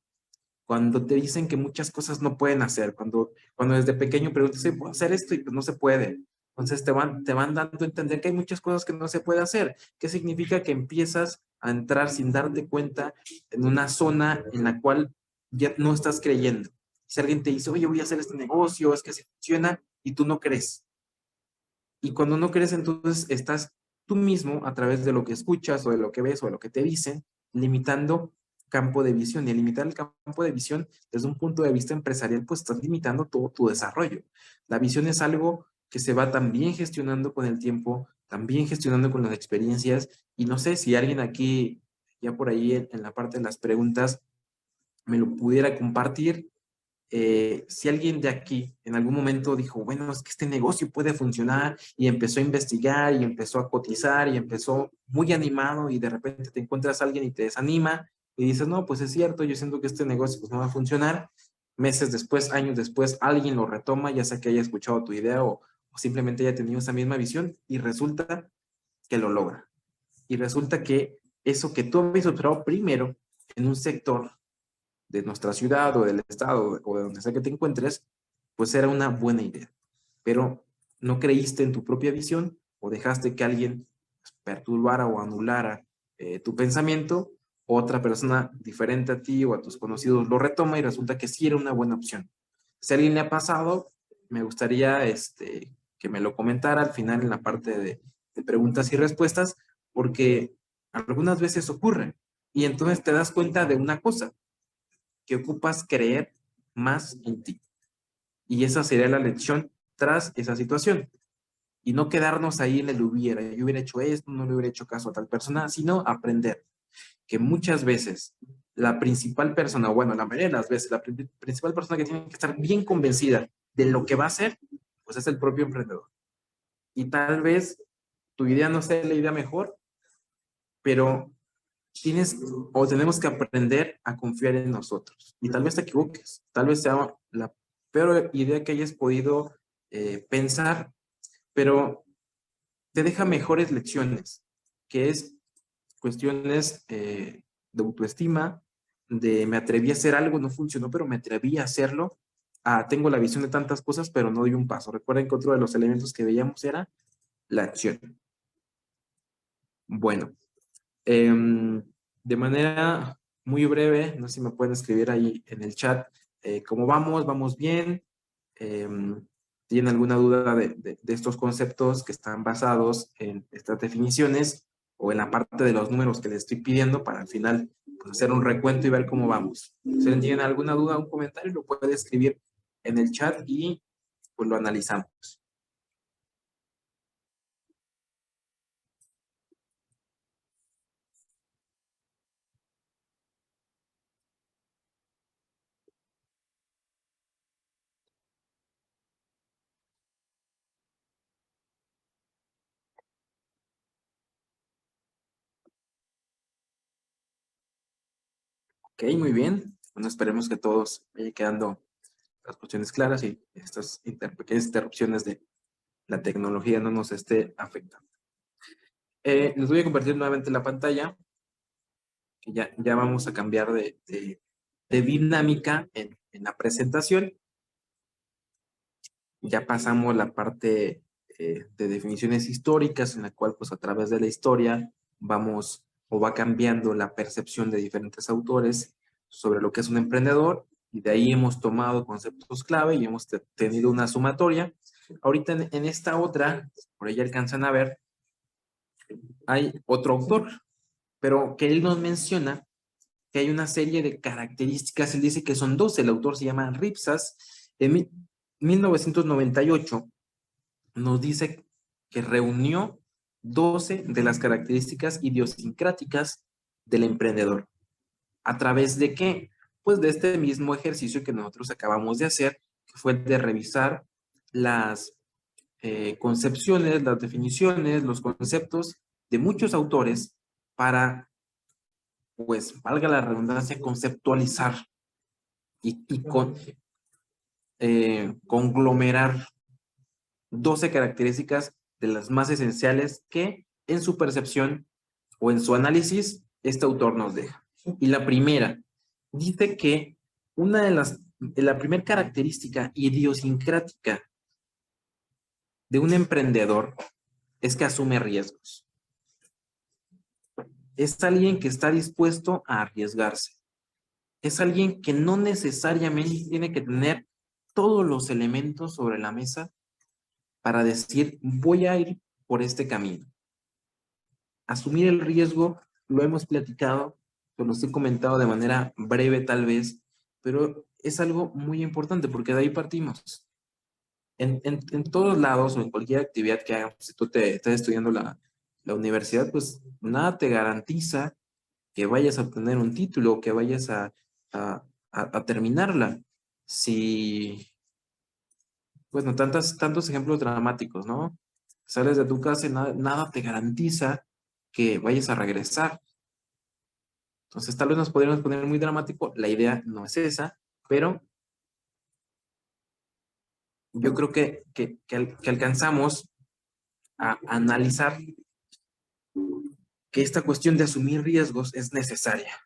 Cuando te dicen que muchas cosas no pueden hacer, cuando desde pequeño preguntas, ¿sí puedo hacer esto? Y pues no se puede. Entonces te van dando a entender que hay muchas cosas que no se puede hacer. ¿Qué significa? Que empiezas a entrar sin darte cuenta en una zona en la cual ya no estás creyendo. Si alguien te dice, oye, voy a hacer este negocio, es que se funciona, y tú no crees. Y cuando no crees, entonces estás tú mismo, a través de lo que escuchas o de lo que ves o de lo que te dicen, limitando campo de visión. Y al limitar el campo de visión desde un punto de vista empresarial, pues estás limitando todo tu desarrollo. La visión es algo que se va también gestionando con el tiempo, también gestionando con las experiencias. Y no sé si alguien aquí, ya por ahí en la parte de las preguntas, me lo pudiera compartir. Si alguien de aquí en algún momento dijo, bueno, es que este negocio puede funcionar, y empezó a investigar y empezó a cotizar y empezó muy animado, y de repente te encuentras a alguien y te desanima y dices, no, pues es cierto, yo siento que este negocio pues no va a funcionar. Meses después, años después, alguien lo retoma, ya sea que haya escuchado tu idea o simplemente haya tenido esa misma visión, y resulta que lo logra. Y resulta que eso que tú habías observado primero en un sector de nuestra ciudad o del estado o de donde sea que te encuentres, pues era una buena idea. Pero no creíste en tu propia visión, o dejaste que alguien perturbara o anulara tu pensamiento, otra persona diferente a ti o a tus conocidos lo retoma y resulta que sí era una buena opción. Si a alguien le ha pasado, me gustaría que me lo comentara al final en la parte de preguntas y respuestas, porque algunas veces ocurre y entonces te das cuenta de una cosa, que ocupas creer más en ti. Y esa sería la lección tras esa situación. Y no quedarnos ahí en el hubiera. Yo hubiera hecho esto, no le hubiera hecho caso a tal persona, sino aprender que muchas veces la principal persona, bueno, la mayoría de las veces, la principal persona que tiene que estar bien convencida de lo que va a hacer, pues es el propio emprendedor. Y tal vez tu idea no sea la idea mejor, pero tienes o tenemos que aprender a confiar en nosotros. Y tal vez te equivoques, tal vez sea la peor idea que hayas podido pensar, pero te deja mejores lecciones, que es cuestiones de autoestima, de me atreví a hacer algo, no funcionó, pero me atreví a hacerlo. Tengo la visión de tantas cosas, pero no doy un paso. Recuerden que otro de los elementos que veíamos era la acción. Bueno, de manera muy breve, no sé si me pueden escribir ahí en el chat cómo vamos, vamos bien. ¿Tienen alguna duda de estos conceptos que están basados en estas definiciones o en la parte de los números que les estoy pidiendo para al final pues, hacer un recuento y ver cómo vamos? Si tienen alguna duda o un comentario, lo pueden escribir en el chat y pues lo analizamos. Ok, muy bien. Bueno, esperemos que todos vayan quedando las cuestiones claras y estas pequeñas interrupciones de la tecnología no nos esté afectando. Les voy a compartir nuevamente la pantalla, que ya vamos a cambiar de dinámica en la presentación. Ya pasamos la parte de definiciones históricas, en la cual pues a través de la historia vamos o va cambiando la percepción de diferentes autores sobre lo que es un emprendedor, y de ahí hemos tomado conceptos clave y hemos tenido una sumatoria. Ahorita en esta otra, por ahí alcanzan a ver, hay otro autor, pero que él nos menciona que hay una serie de características. Él dice que son 12. El autor se llama Ripsas. En 1998 nos dice que reunió 12 de las características idiosincráticas del emprendedor. ¿A través de qué? Pues de este mismo ejercicio que nosotros acabamos de hacer, que fue de revisar las concepciones, las definiciones, los conceptos de muchos autores para, pues, valga la redundancia, conceptualizar y conglomerar 12 características de las más esenciales que en su percepción o en su análisis este autor nos deja. Y la primera, dice que la primera característica idiosincrática de un emprendedor es que asume riesgos. Es alguien que está dispuesto a arriesgarse. Es alguien que no necesariamente tiene que tener todos los elementos sobre la mesa para decir, voy a ir por este camino. Asumir el riesgo, lo hemos platicado, lo he comentado de manera breve tal vez, pero es algo muy importante porque de ahí partimos. En todos lados o en cualquier actividad que hagas, si tú estás estudiando la universidad, pues nada te garantiza que vayas a obtener un título, que vayas a terminarla. Si, bueno, tantos ejemplos dramáticos, ¿no? Sales de tu casa y nada te garantiza que vayas a regresar. Entonces, tal vez nos podríamos poner muy dramático. La idea no es esa, pero yo creo que alcanzamos a analizar que esta cuestión de asumir riesgos es necesaria.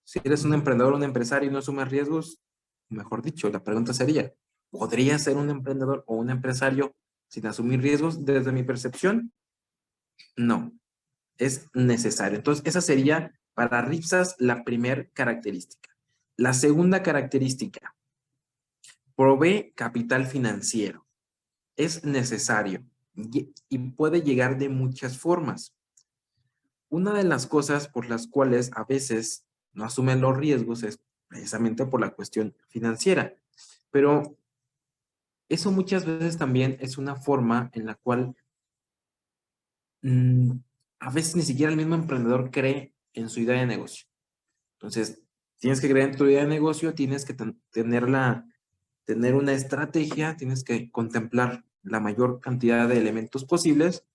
Si eres un emprendedor o un empresario y no asumes riesgos, mejor dicho, la pregunta sería, ¿podría ser un emprendedor o un empresario sin asumir riesgos? Desde mi percepción, no. Es necesario. Entonces, esa sería Para Ripsas, la primera característica. La segunda característica, provee capital financiero. Es necesario y puede llegar de muchas formas. Una de las cosas por las cuales a veces no asumen los riesgos es precisamente por la cuestión financiera. Pero eso muchas veces también es una forma en la cual mm, a veces ni siquiera el mismo emprendedor cree en su idea de negocio. Entonces, tienes que creer en tu idea de negocio, tienes que tener una estrategia, tienes que contemplar la mayor cantidad de elementos posibles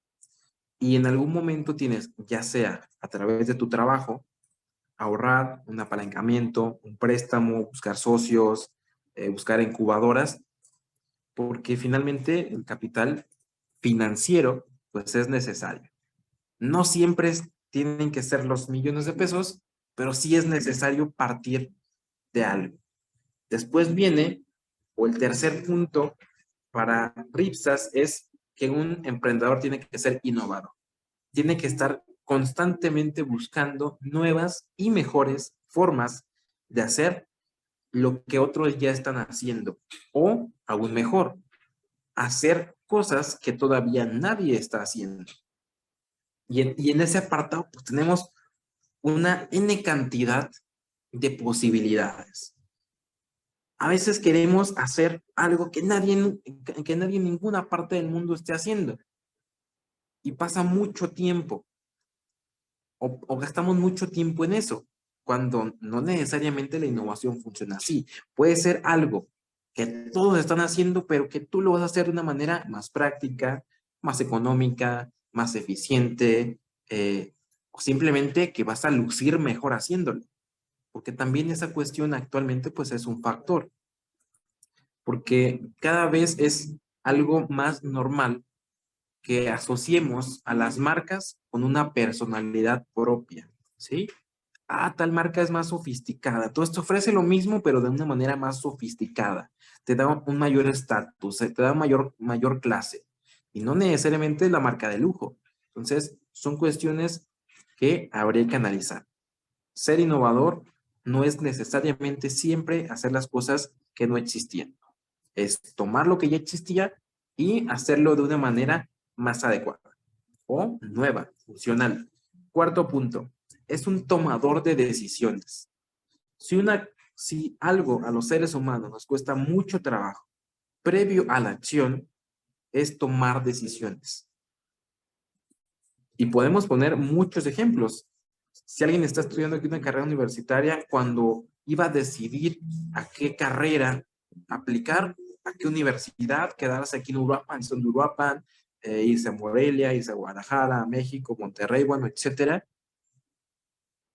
y en algún momento tienes, ya sea a través de tu trabajo, ahorrar, un apalancamiento, un préstamo, buscar socios, buscar incubadoras, porque finalmente el capital financiero pues es necesario. No siempre tienen que ser los millones de pesos, pero sí es necesario partir de algo. Después viene, o el tercer punto para Ripsas es que un emprendedor tiene que ser innovador. Tiene que estar constantemente buscando nuevas y mejores formas de hacer lo que otros ya están haciendo. O, aún mejor, hacer cosas que todavía nadie está haciendo. Y en ese apartado pues, tenemos una N cantidad de posibilidades. A veces queremos hacer algo que nadie en ninguna parte del mundo esté haciendo. Y pasa mucho tiempo o gastamos mucho tiempo en eso, cuando no necesariamente la innovación funciona así. Puede ser algo que todos están haciendo, pero que tú lo vas a hacer de una manera más práctica, más económica, más eficiente, o simplemente que vas a lucir mejor haciéndolo. Porque también esa cuestión actualmente pues es un factor. Porque cada vez es algo más normal que asociemos a las marcas con una personalidad propia, ¿sí? Ah, tal marca es más sofisticada. Todo esto ofrece lo mismo, pero de una manera más sofisticada. Te da un mayor estatus, te da mayor clase. Y no necesariamente la marca de lujo. Entonces, son cuestiones que habría que analizar. Ser innovador no es necesariamente siempre hacer las cosas que no existían. Es tomar lo que ya existía y hacerlo de una manera más adecuada o nueva, funcional. Cuarto punto, es un tomador de decisiones. Si algo a los seres humanos nos cuesta mucho trabajo, previo a la acción, es tomar decisiones. Y podemos poner muchos ejemplos. Si alguien está estudiando aquí una carrera universitaria, cuando iba a decidir a qué carrera aplicar, a qué universidad, quedarse aquí en Uruapan, en Uruapan, irse a Morelia, irse a Guadalajara, a México, Monterrey, bueno, etcétera.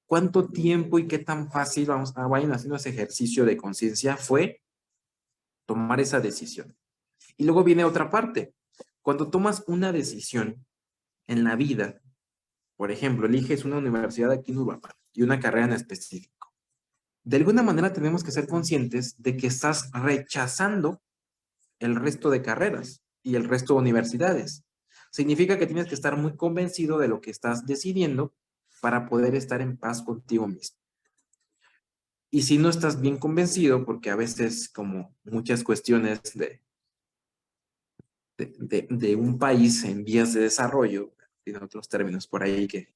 ¿Cuánto tiempo y qué tan fácil vayan haciendo ese ejercicio de conciencia fue tomar esa decisión? Y luego viene otra parte. Cuando tomas una decisión en la vida, por ejemplo, eliges una universidad aquí en Uruapan y una carrera en específico. De alguna manera tenemos que ser conscientes de que estás rechazando el resto de carreras y el resto de universidades. Significa que tienes que estar muy convencido de lo que estás decidiendo para poder estar en paz contigo mismo. Y si no estás bien convencido, porque a veces como muchas cuestiones de un país en vías de desarrollo, tiene otros términos por ahí que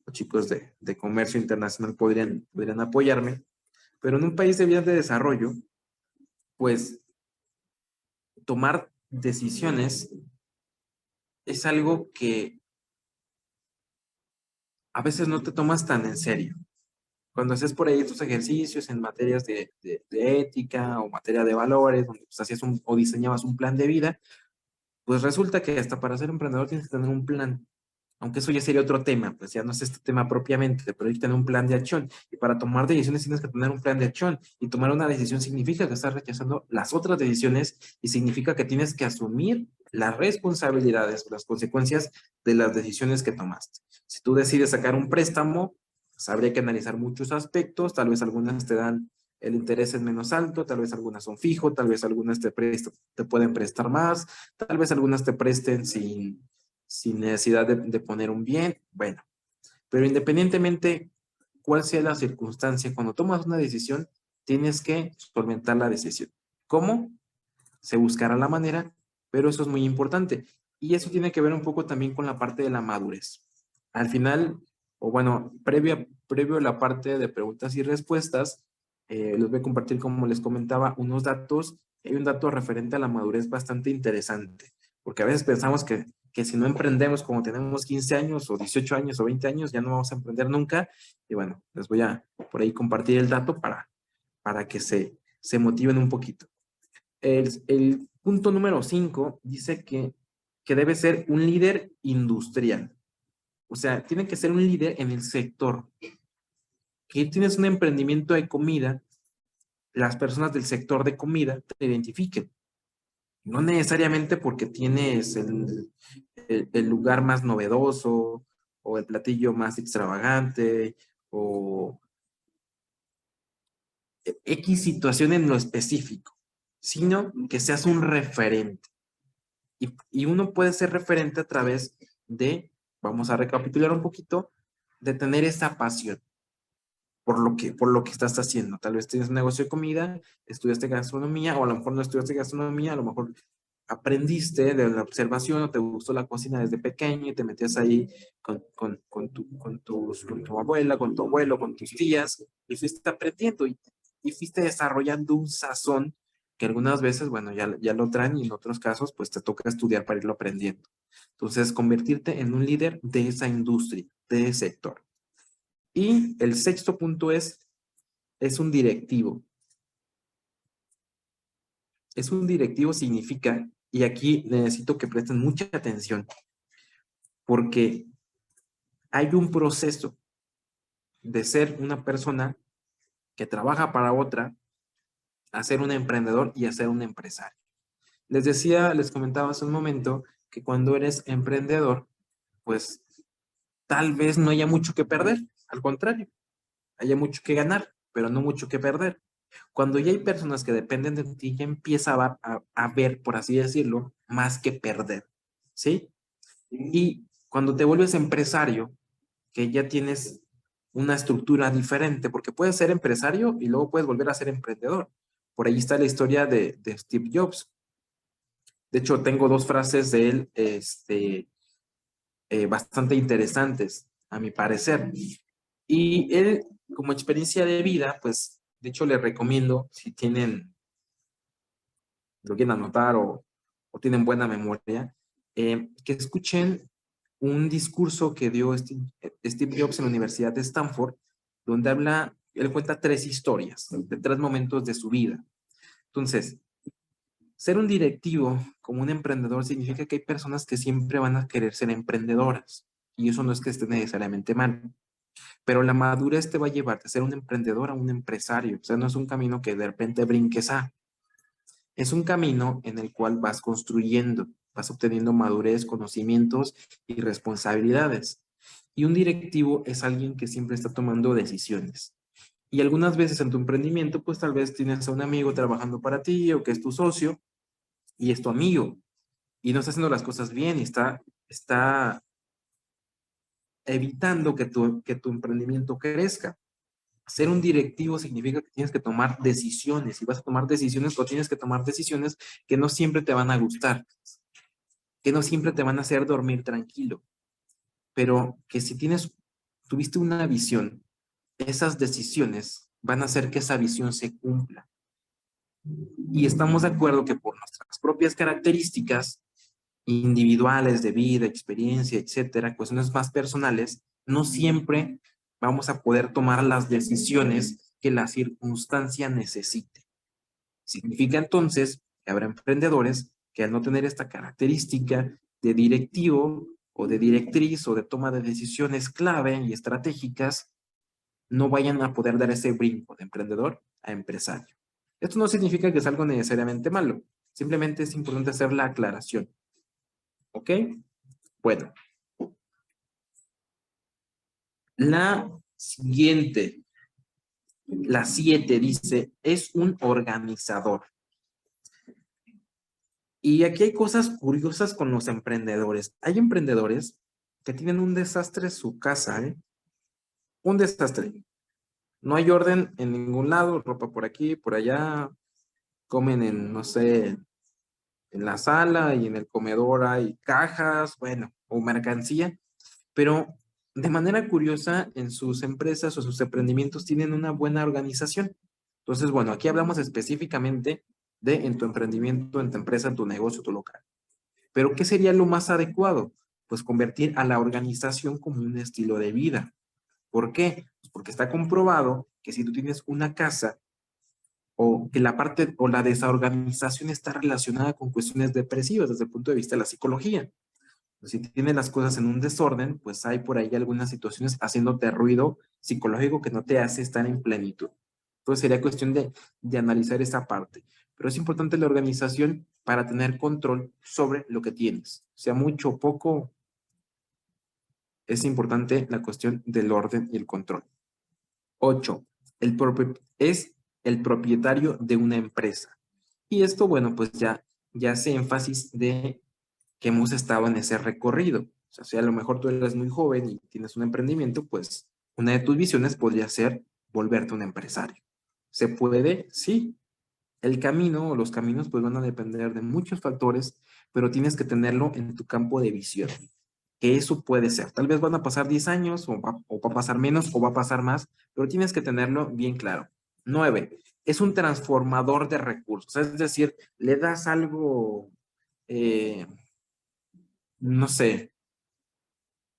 los chicos de comercio internacional podrían apoyarme, pero en un país de vías de desarrollo, pues tomar decisiones es algo que a veces no te tomas tan en serio. Cuando haces por ahí tus ejercicios en materias de ética o materia de valores, donde pues, hacías o diseñabas un plan de vida, pues resulta que hasta para ser emprendedor tienes que tener un plan. Aunque eso ya sería otro tema, pues ya no es este tema propiamente, pero hay que tener un plan de acción. Y para tomar decisiones tienes que tener un plan de acción. Y tomar una decisión significa que estás rechazando las otras decisiones y significa que tienes que asumir las responsabilidades, las consecuencias de las decisiones que tomaste. Si tú decides sacar un préstamo, pues habría que analizar muchos aspectos. Tal vez algunas te dan el interés es menos alto, tal vez algunas son fijo, tal vez algunas te pueden prestar más, tal vez algunas te presten sin necesidad de poner un bien, bueno, pero independientemente cuál sea la circunstancia. Cuando tomas una decisión, tienes que solventar la decisión. ¿Cómo? Se buscará la manera, pero eso es muy importante. Y eso tiene que ver un poco también con la parte de la madurez. Al final, o bueno, previo a la parte de preguntas y respuestas, les voy a compartir, como les comentaba, unos datos. Hay un dato referente a la madurez bastante interesante, porque a veces pensamos que si no emprendemos como tenemos 15 años o 18 años o 20 años, ya no vamos a emprender nunca. Y bueno, les voy a por ahí compartir el dato para que se motiven un poquito. El punto número 5 dice que debe ser un líder industrial. O sea, tiene que ser un líder en el sector. Que tienes un emprendimiento de comida, las personas del sector de comida te identifiquen. No necesariamente porque tienes el lugar más novedoso o el platillo más extravagante o X situación en lo específico, sino que seas un referente. Y uno puede ser referente a través de, vamos a recapitular un poquito, de tener esa pasión por lo que estás haciendo. Tal vez tienes un negocio de comida, estudiaste gastronomía, o a lo mejor no estudiaste gastronomía, a lo mejor aprendiste de la observación o te gustó la cocina desde pequeño y te metías ahí con tu abuela, con tu abuelo, con tus tías, y fuiste aprendiendo y fuiste desarrollando un sazón que algunas veces, bueno, ya lo traen, y en otros casos, pues te toca estudiar para irlo aprendiendo. Entonces, convertirte en un líder de esa industria, de ese sector. Y el sexto punto es un directivo. Es un directivo significa, y aquí necesito que presten mucha atención, porque hay un proceso de ser una persona que trabaja para otra, a ser un emprendedor y a ser un empresario. Les comentaba hace un momento que cuando eres emprendedor, pues tal vez no haya mucho que perder, al contrario, haya mucho que ganar, pero no mucho que perder. Cuando ya hay personas que dependen de ti, ya empieza a ver, por así decirlo, más que perder, ¿sí? Y cuando te vuelves empresario, que ya tienes una estructura diferente, porque puedes ser empresario y luego puedes volver a ser emprendedor. Por ahí está la historia de Steve Jobs. De hecho, tengo dos frases de él bastante interesantes, a mi parecer. Y él, como experiencia de vida, pues, de hecho, les recomiendo, si tienen, lo quieren anotar o tienen buena memoria, que escuchen un discurso que dio Steve Jobs en la Universidad de Stanford, donde él cuenta tres historias de tres momentos de su vida. Entonces, ser un directivo como un emprendedor significa que hay personas que siempre van a querer ser emprendedoras, y eso no es que esté necesariamente mal, pero la madurez te va a llevar de ser un emprendedor a un empresario. O sea, no es un camino que de repente brinques es un camino en el cual vas construyendo, vas obteniendo madurez, conocimientos y responsabilidades. Y un directivo es alguien que siempre está tomando decisiones. Y algunas veces en tu emprendimiento, pues tal vez tienes a un amigo trabajando para ti o que es tu socio y es tu amigo y no está haciendo las cosas bien y está evitando que tu emprendimiento crezca. Ser un directivo significa que tienes que tomar decisiones y vas a tomar decisiones o tienes que tomar decisiones que no siempre te van a gustar, que no siempre te van a hacer dormir tranquilo, pero que si tuviste una visión, esas decisiones van a hacer que esa visión se cumpla. Y estamos de acuerdo que por nuestras propias características individuales de vida, experiencia, etcétera, cuestiones más personales, no siempre vamos a poder tomar las decisiones que la circunstancia necesite. Significa entonces que habrá emprendedores que al no tener esta característica de directivo o de directriz o de toma de decisiones clave y estratégicas, no vayan a poder dar ese brinco de emprendedor a empresario. Esto no significa que es algo necesariamente malo, simplemente es importante hacer la aclaración. ¿Ok? Bueno. La siguiente, la 7 dice, es un organizador. Y aquí hay cosas curiosas con los emprendedores. Hay emprendedores que tienen un desastre en su casa, ¿eh? Un desastre. No hay orden en ningún lado, ropa por aquí, por allá, comen en, no sé, en la sala y en el comedor hay cajas, bueno, o mercancía, pero de manera curiosa en sus empresas o sus emprendimientos tienen una buena organización. Entonces, bueno, aquí hablamos específicamente de en tu emprendimiento, en tu empresa, en tu negocio, tu local. Pero ¿qué sería lo más adecuado? Pues convertir a la organización como un estilo de vida. ¿Por qué? Pues porque está comprobado que si tú tienes una casa o que la parte o la desorganización está relacionada con cuestiones depresivas desde el punto de vista de la psicología. Si tienes las cosas en un desorden, pues hay por ahí algunas situaciones haciéndote ruido psicológico que no te hace estar en plenitud. Entonces sería cuestión de analizar esa parte. Pero es importante la organización para tener control sobre lo que tienes. Sea mucho o poco, es importante la cuestión del orden y el control. 8. Es el propietario de una empresa. Y esto, bueno, pues ya hace énfasis de que hemos estado en ese recorrido. O sea, si a lo mejor tú eres muy joven y tienes un emprendimiento, pues una de tus visiones podría ser volverte un empresario. ¿Se puede? Sí. El camino o los caminos pues van a depender de muchos factores, pero tienes que tenerlo en tu campo de visión. Que eso puede ser. Tal vez van a pasar 10 años o va a pasar menos o va a pasar más, pero tienes que tenerlo bien claro. 9. Es un transformador de recursos. Es decir, le das algo, eh, no sé,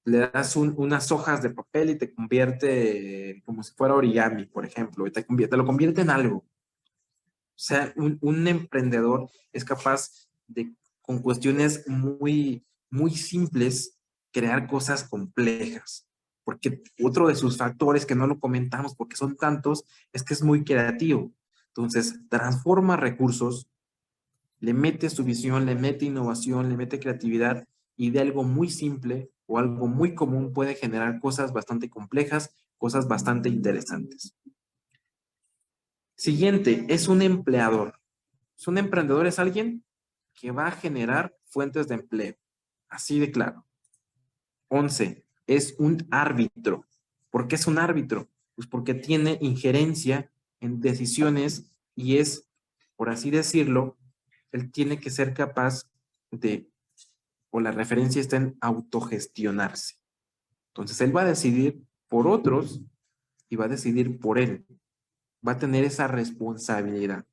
le das unas hojas de papel y te convierte como si fuera origami, por ejemplo, y te lo convierte en algo. O sea, un emprendedor es capaz de, con cuestiones muy simples, crear cosas complejas. Porque otro de sus factores que no lo comentamos porque son tantos, es que es muy creativo. Entonces, transforma recursos, le mete su visión, le mete innovación, le mete creatividad y de algo muy simple o algo muy común puede generar cosas bastante complejas, cosas bastante interesantes. Siguiente, es un empleador. Es un emprendedor, es alguien que va a generar fuentes de empleo. Así de claro. 11, es un árbitro. ¿Por qué es un árbitro? Pues porque tiene injerencia en decisiones y es, por así decirlo, él tiene que ser capaz de, o la referencia está en autogestionarse. Entonces, él va a decidir por otros y va a decidir por él. Va a tener esa responsabilidad.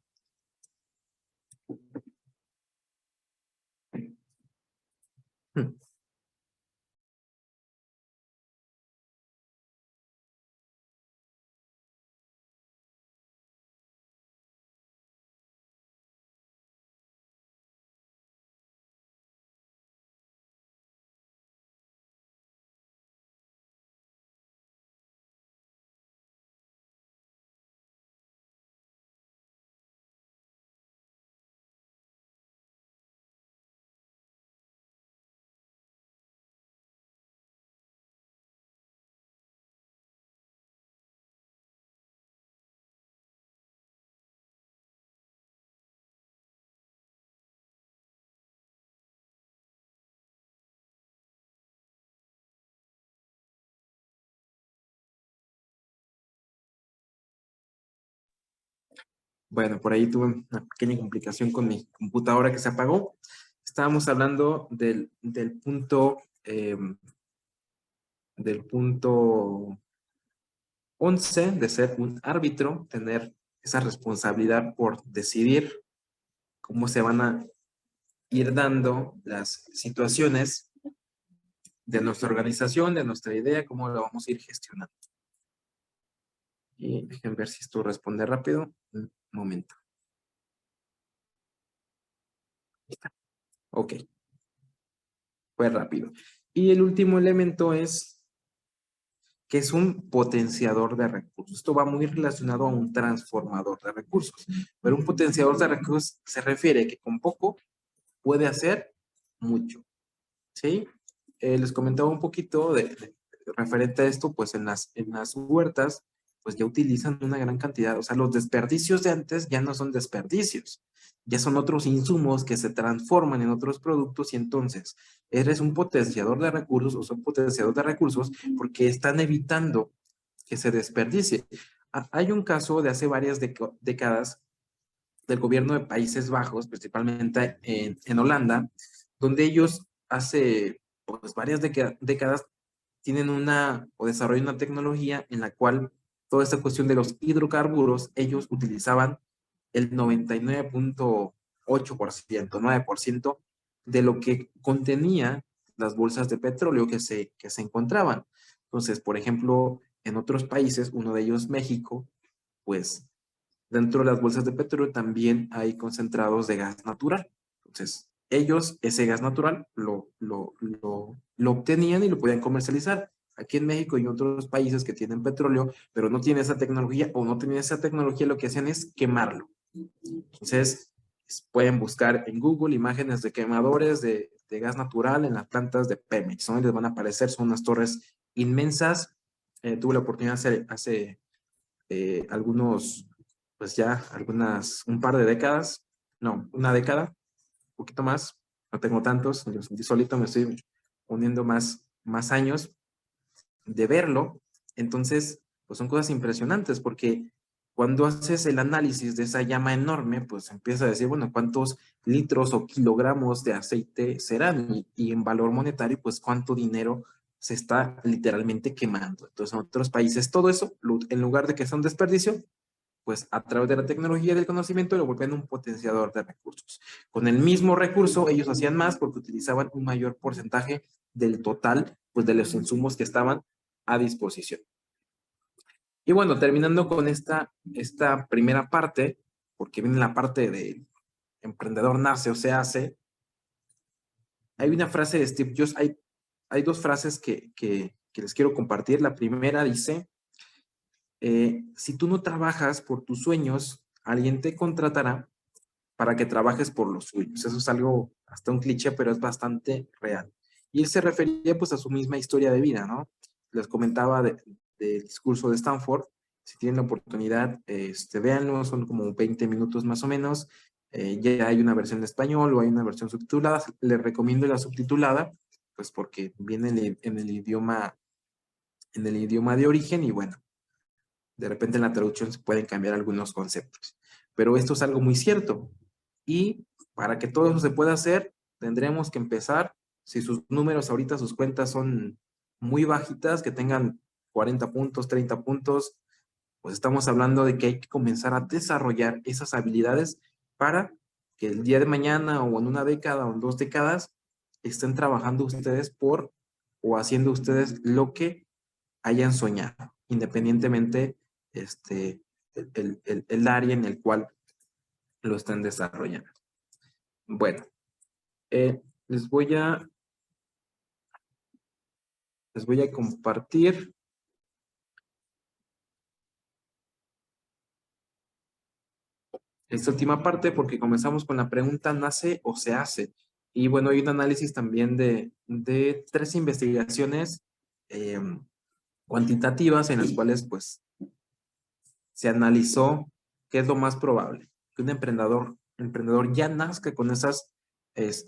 Bueno, por ahí tuve una pequeña complicación con mi computadora que se apagó. Estábamos hablando del punto 11 de ser un árbitro, tener esa responsabilidad por decidir cómo se van a ir dando las situaciones de nuestra organización, de nuestra idea, cómo lo vamos a ir gestionando. Y dejen ver si esto responde rápido. Un momento. Ahí está. Ok, fue rápido. Y el último elemento es que es un potenciador de recursos. Esto va muy relacionado a un transformador de recursos, pero un potenciador de recursos se refiere a que con poco puede hacer mucho, ¿sí? Les comentaba un poquito referente a esto, pues en las huertas, pues ya utilizan una gran cantidad, o sea, los desperdicios de antes ya no son desperdicios, ya son otros insumos que se transforman en otros productos y entonces eres un potenciador de recursos o son potenciadores de recursos porque están evitando que se desperdicie. Hay un caso de hace varias décadas del gobierno de Países Bajos, principalmente en Holanda, donde ellos hace pues, varias décadas tienen o desarrollan una tecnología en la cual toda esta cuestión de los hidrocarburos, ellos utilizaban el 99.8%, 9% de lo que contenía las bolsas de petróleo que se encontraban. Entonces, por ejemplo, en otros países, uno de ellos México, pues dentro de las bolsas de petróleo también hay concentrados de gas natural. Entonces, ellos ese gas natural lo obtenían y lo podían comercializar. Aquí en México y en otros países que tienen petróleo, pero no tienen esa tecnología o no tienen esa tecnología, lo que hacen es quemarlo. Entonces, pueden buscar en Google imágenes de quemadores de gas natural en las plantas de Pemex, ¿no? Les van a aparecer, son unas torres inmensas. Tuve la oportunidad hace algunos, pues ya un par de décadas, no, una década, un poquito más, no tengo tantos, yo solito me estoy uniendo más años de verlo. Entonces, pues son cosas impresionantes porque cuando haces el análisis de esa llama enorme, pues empieza a decir, bueno, ¿cuántos litros o kilogramos de aceite serán? Y en valor monetario, pues cuánto dinero se está literalmente quemando. Entonces, en otros países, todo eso, en lugar de que sea un desperdicio, pues a través de la tecnología y del conocimiento lo vuelven un potenciador de recursos. Con el mismo recurso, ellos hacían más porque utilizaban un mayor porcentaje del total, pues de los insumos que estaban a disposición. Y bueno, terminando con esta primera parte, porque viene la parte de emprendedor nace o se hace, hay una frase de Steve Jobs, hay dos frases que les quiero compartir. La primera dice, si tú no trabajas por tus sueños, alguien te contratará para que trabajes por los suyos. Eso es algo, hasta un cliché, pero es bastante real. Y él se refería pues a su misma historia de vida, ¿no? Les comentaba del discurso de Stanford. Si tienen la oportunidad, véanlo, son como 20 minutos más o menos. Ya hay una versión en español o hay una versión subtitulada. Les recomiendo la subtitulada, pues porque viene en el idioma de origen y bueno, de repente en la traducción se pueden cambiar algunos conceptos. Pero esto es algo muy cierto. Y para que todo eso se pueda hacer, tendremos que empezar, si sus números ahorita, sus cuentas son muy bajitas, que tengan 40 puntos, 30 puntos, pues estamos hablando de que hay que comenzar a desarrollar esas habilidades para que el día de mañana o en una década o en 2 décadas estén trabajando ustedes por o haciendo ustedes lo que hayan soñado, independientemente el área en el cual lo estén desarrollando. Bueno, eh, les voy a, les voy a compartir esta última parte porque comenzamos con la pregunta ¿nace o se hace? Y bueno, hay un análisis también de 3 investigaciones eh, cuantitativas en las cuales pues se analizó qué es lo más probable, que un emprendedor ya nazca con esas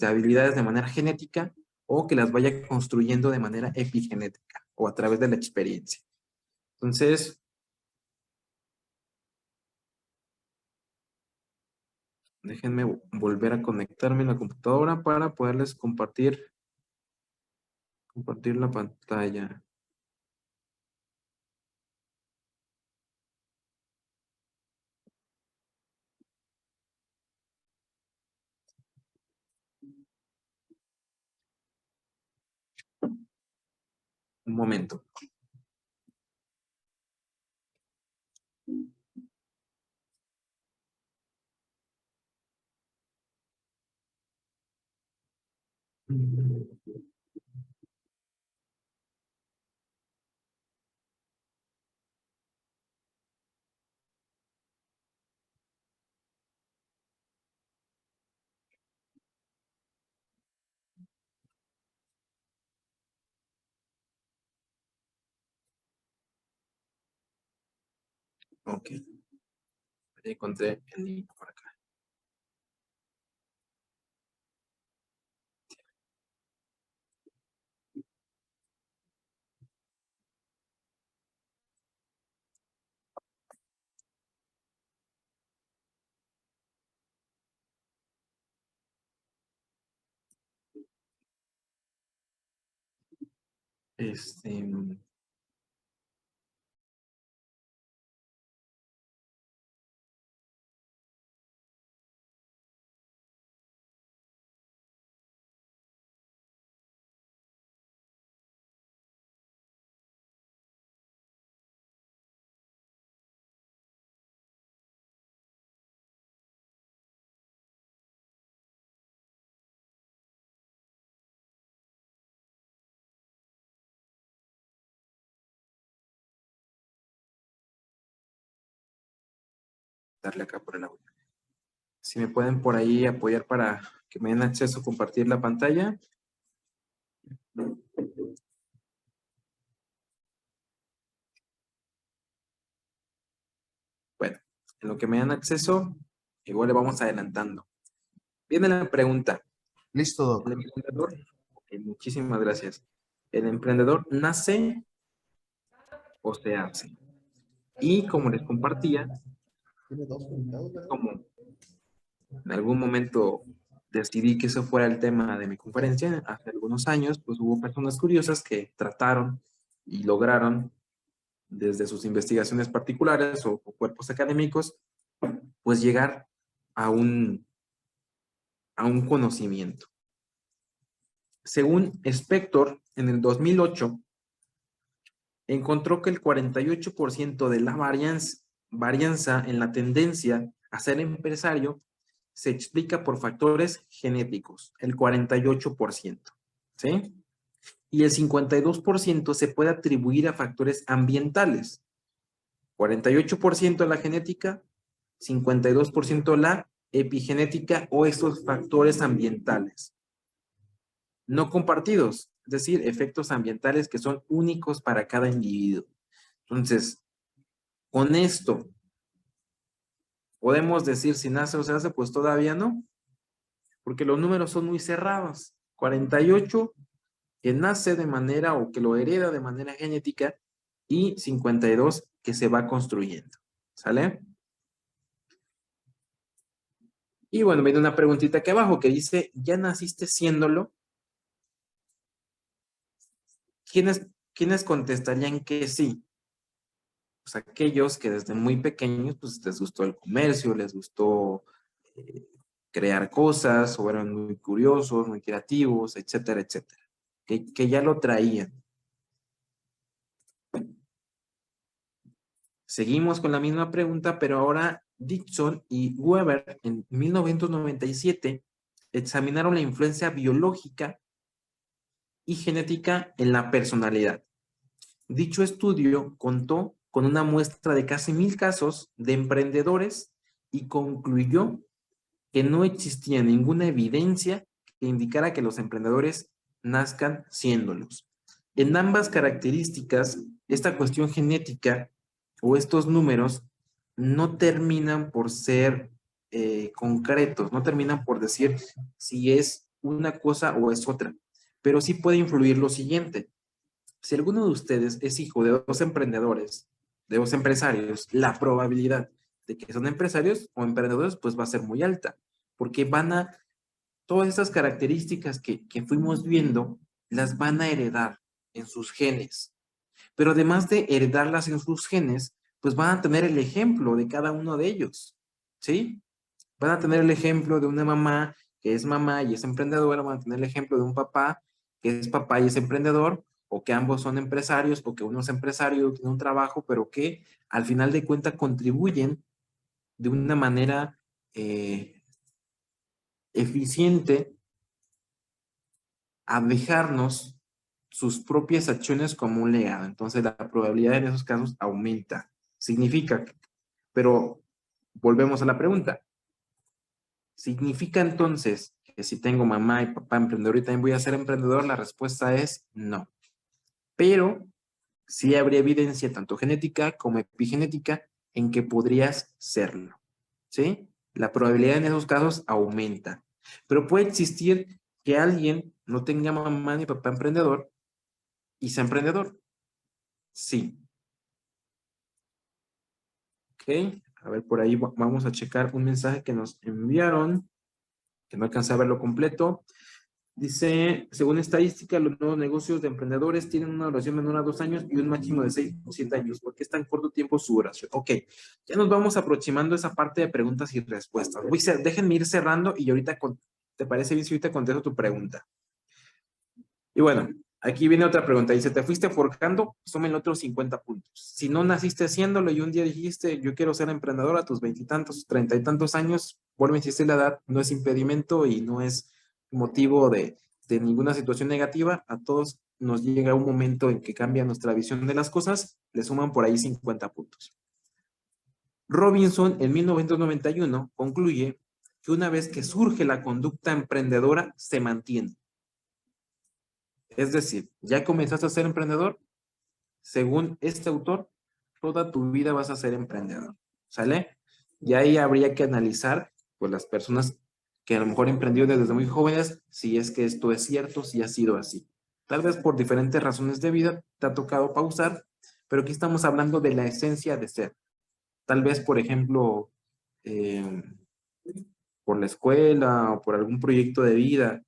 habilidades de manera genética o que las vaya construyendo de manera epigenética o a través de la experiencia. Entonces, déjenme volver a conectarme en la computadora para poderles compartir la pantalla. Un momento. Ok, ya encontré el link por acá. Este, darle acá por el audio. Si me pueden por ahí apoyar para que me den acceso a compartir la pantalla. Bueno, en lo que me dan acceso, igual le vamos adelantando. Viene la pregunta. Listo, Doc. El emprendedor, ok, muchísimas gracias. ¿El emprendedor nace o se hace? Y como les compartía, como en algún momento decidí que eso fuera el tema de mi conferencia, hace algunos años, pues hubo personas curiosas que trataron y lograron, desde sus investigaciones particulares o cuerpos académicos, pues llegar a un conocimiento. Según Spector, en el 2008, encontró que el 48% de la varianza en la tendencia a ser empresario se explica por factores genéticos, el 48%, ¿sí? Y el 52% se puede atribuir a factores ambientales, 48% la genética, 52% la epigenética o estos factores ambientales no compartidos, es decir, efectos ambientales que son únicos para cada individuo. Entonces, con esto, ¿podemos decir si nace o se hace? Pues todavía no, porque los números son muy cerrados. 48 que nace de manera o que lo hereda de manera genética y 52 que se va construyendo. ¿Sale? Y bueno, viene una preguntita aquí abajo que dice, ¿ya naciste siéndolo? ¿Quiénes contestarían que sí? Pues aquellos que desde muy pequeños pues les gustó el comercio, les gustó eh, crear cosas, o eran muy curiosos, muy creativos, etcétera, etcétera, que ya lo traían. Seguimos con la misma pregunta, pero ahora Dixon y Weber en 1997 examinaron la influencia biológica y genética en la personalidad. Dicho estudio contó con una muestra de casi 1000 casos de emprendedores y concluyó que no existía ninguna evidencia que indicara que los emprendedores nazcan siéndolos. En ambas características, esta cuestión genética o estos números no terminan por ser concretos, no terminan por decir si es una cosa o es otra, pero sí puede influir lo siguiente. Si alguno de ustedes es hijo de dos emprendedores, de dos empresarios, la probabilidad de que son empresarios o emprendedores pues va a ser muy alta, porque todas estas características que fuimos viendo, las van a heredar en sus genes. Pero además de heredarlas en sus genes, pues van a tener el ejemplo de cada uno de ellos, ¿sí? Van a tener el ejemplo de una mamá que es mamá y es emprendedora, van a tener el ejemplo de un papá que es papá y es emprendedor, o que ambos son empresarios, o que uno es empresario, tiene un trabajo, pero que al final de cuentas contribuyen de una manera eficiente a dejarnos sus propias acciones como un legado. Entonces la probabilidad en esos casos aumenta. Significa, pero volvemos a la pregunta. ¿Significa entonces que si tengo mamá y papá emprendedor y también voy a ser emprendedor? La respuesta es no. Pero sí habría evidencia tanto genética como epigenética en que podrías serlo. ¿Sí? La probabilidad en esos casos aumenta. Pero puede existir que alguien no tenga mamá ni papá emprendedor y sea emprendedor. Sí. Ok. A ver, por ahí vamos a checar un mensaje que nos enviaron, que no alcancé a verlo completo. Dice, según estadística, los nuevos negocios de emprendedores tienen una duración menor a 2 años y un máximo de 6 o 7 años. ¿Por qué es tan corto tiempo su duración? Ok, ya nos vamos aproximando a esa parte de preguntas y respuestas. Déjenme ir cerrando y ahorita, ¿te parece bien si ahorita contesto tu pregunta? Y bueno, aquí viene otra pregunta. Dice, ¿te fuiste forjando? Sumen otros 50 puntos. Si no naciste haciéndolo y un día dijiste, yo quiero ser emprendedor a tus 20 y tantos, 30 y tantos años, vuelve a insistir, la edad no es impedimento y no es motivo de ninguna situación negativa. A todos nos llega un momento en que cambia nuestra visión de las cosas, le suman por ahí 50 puntos. Robinson, en 1991, concluye que una vez que surge la conducta emprendedora, se mantiene. Es decir, ya comenzaste a ser emprendedor, según este autor, toda tu vida vas a ser emprendedor, ¿sale? Y ahí habría que analizar, pues, las personas que a lo mejor emprendieron desde muy jóvenes, si es que esto es cierto, si ha sido así. Tal vez por diferentes razones de vida te ha tocado pausar, pero aquí estamos hablando de la esencia de ser. Tal vez, por ejemplo, eh, por la escuela o por algún proyecto de vida,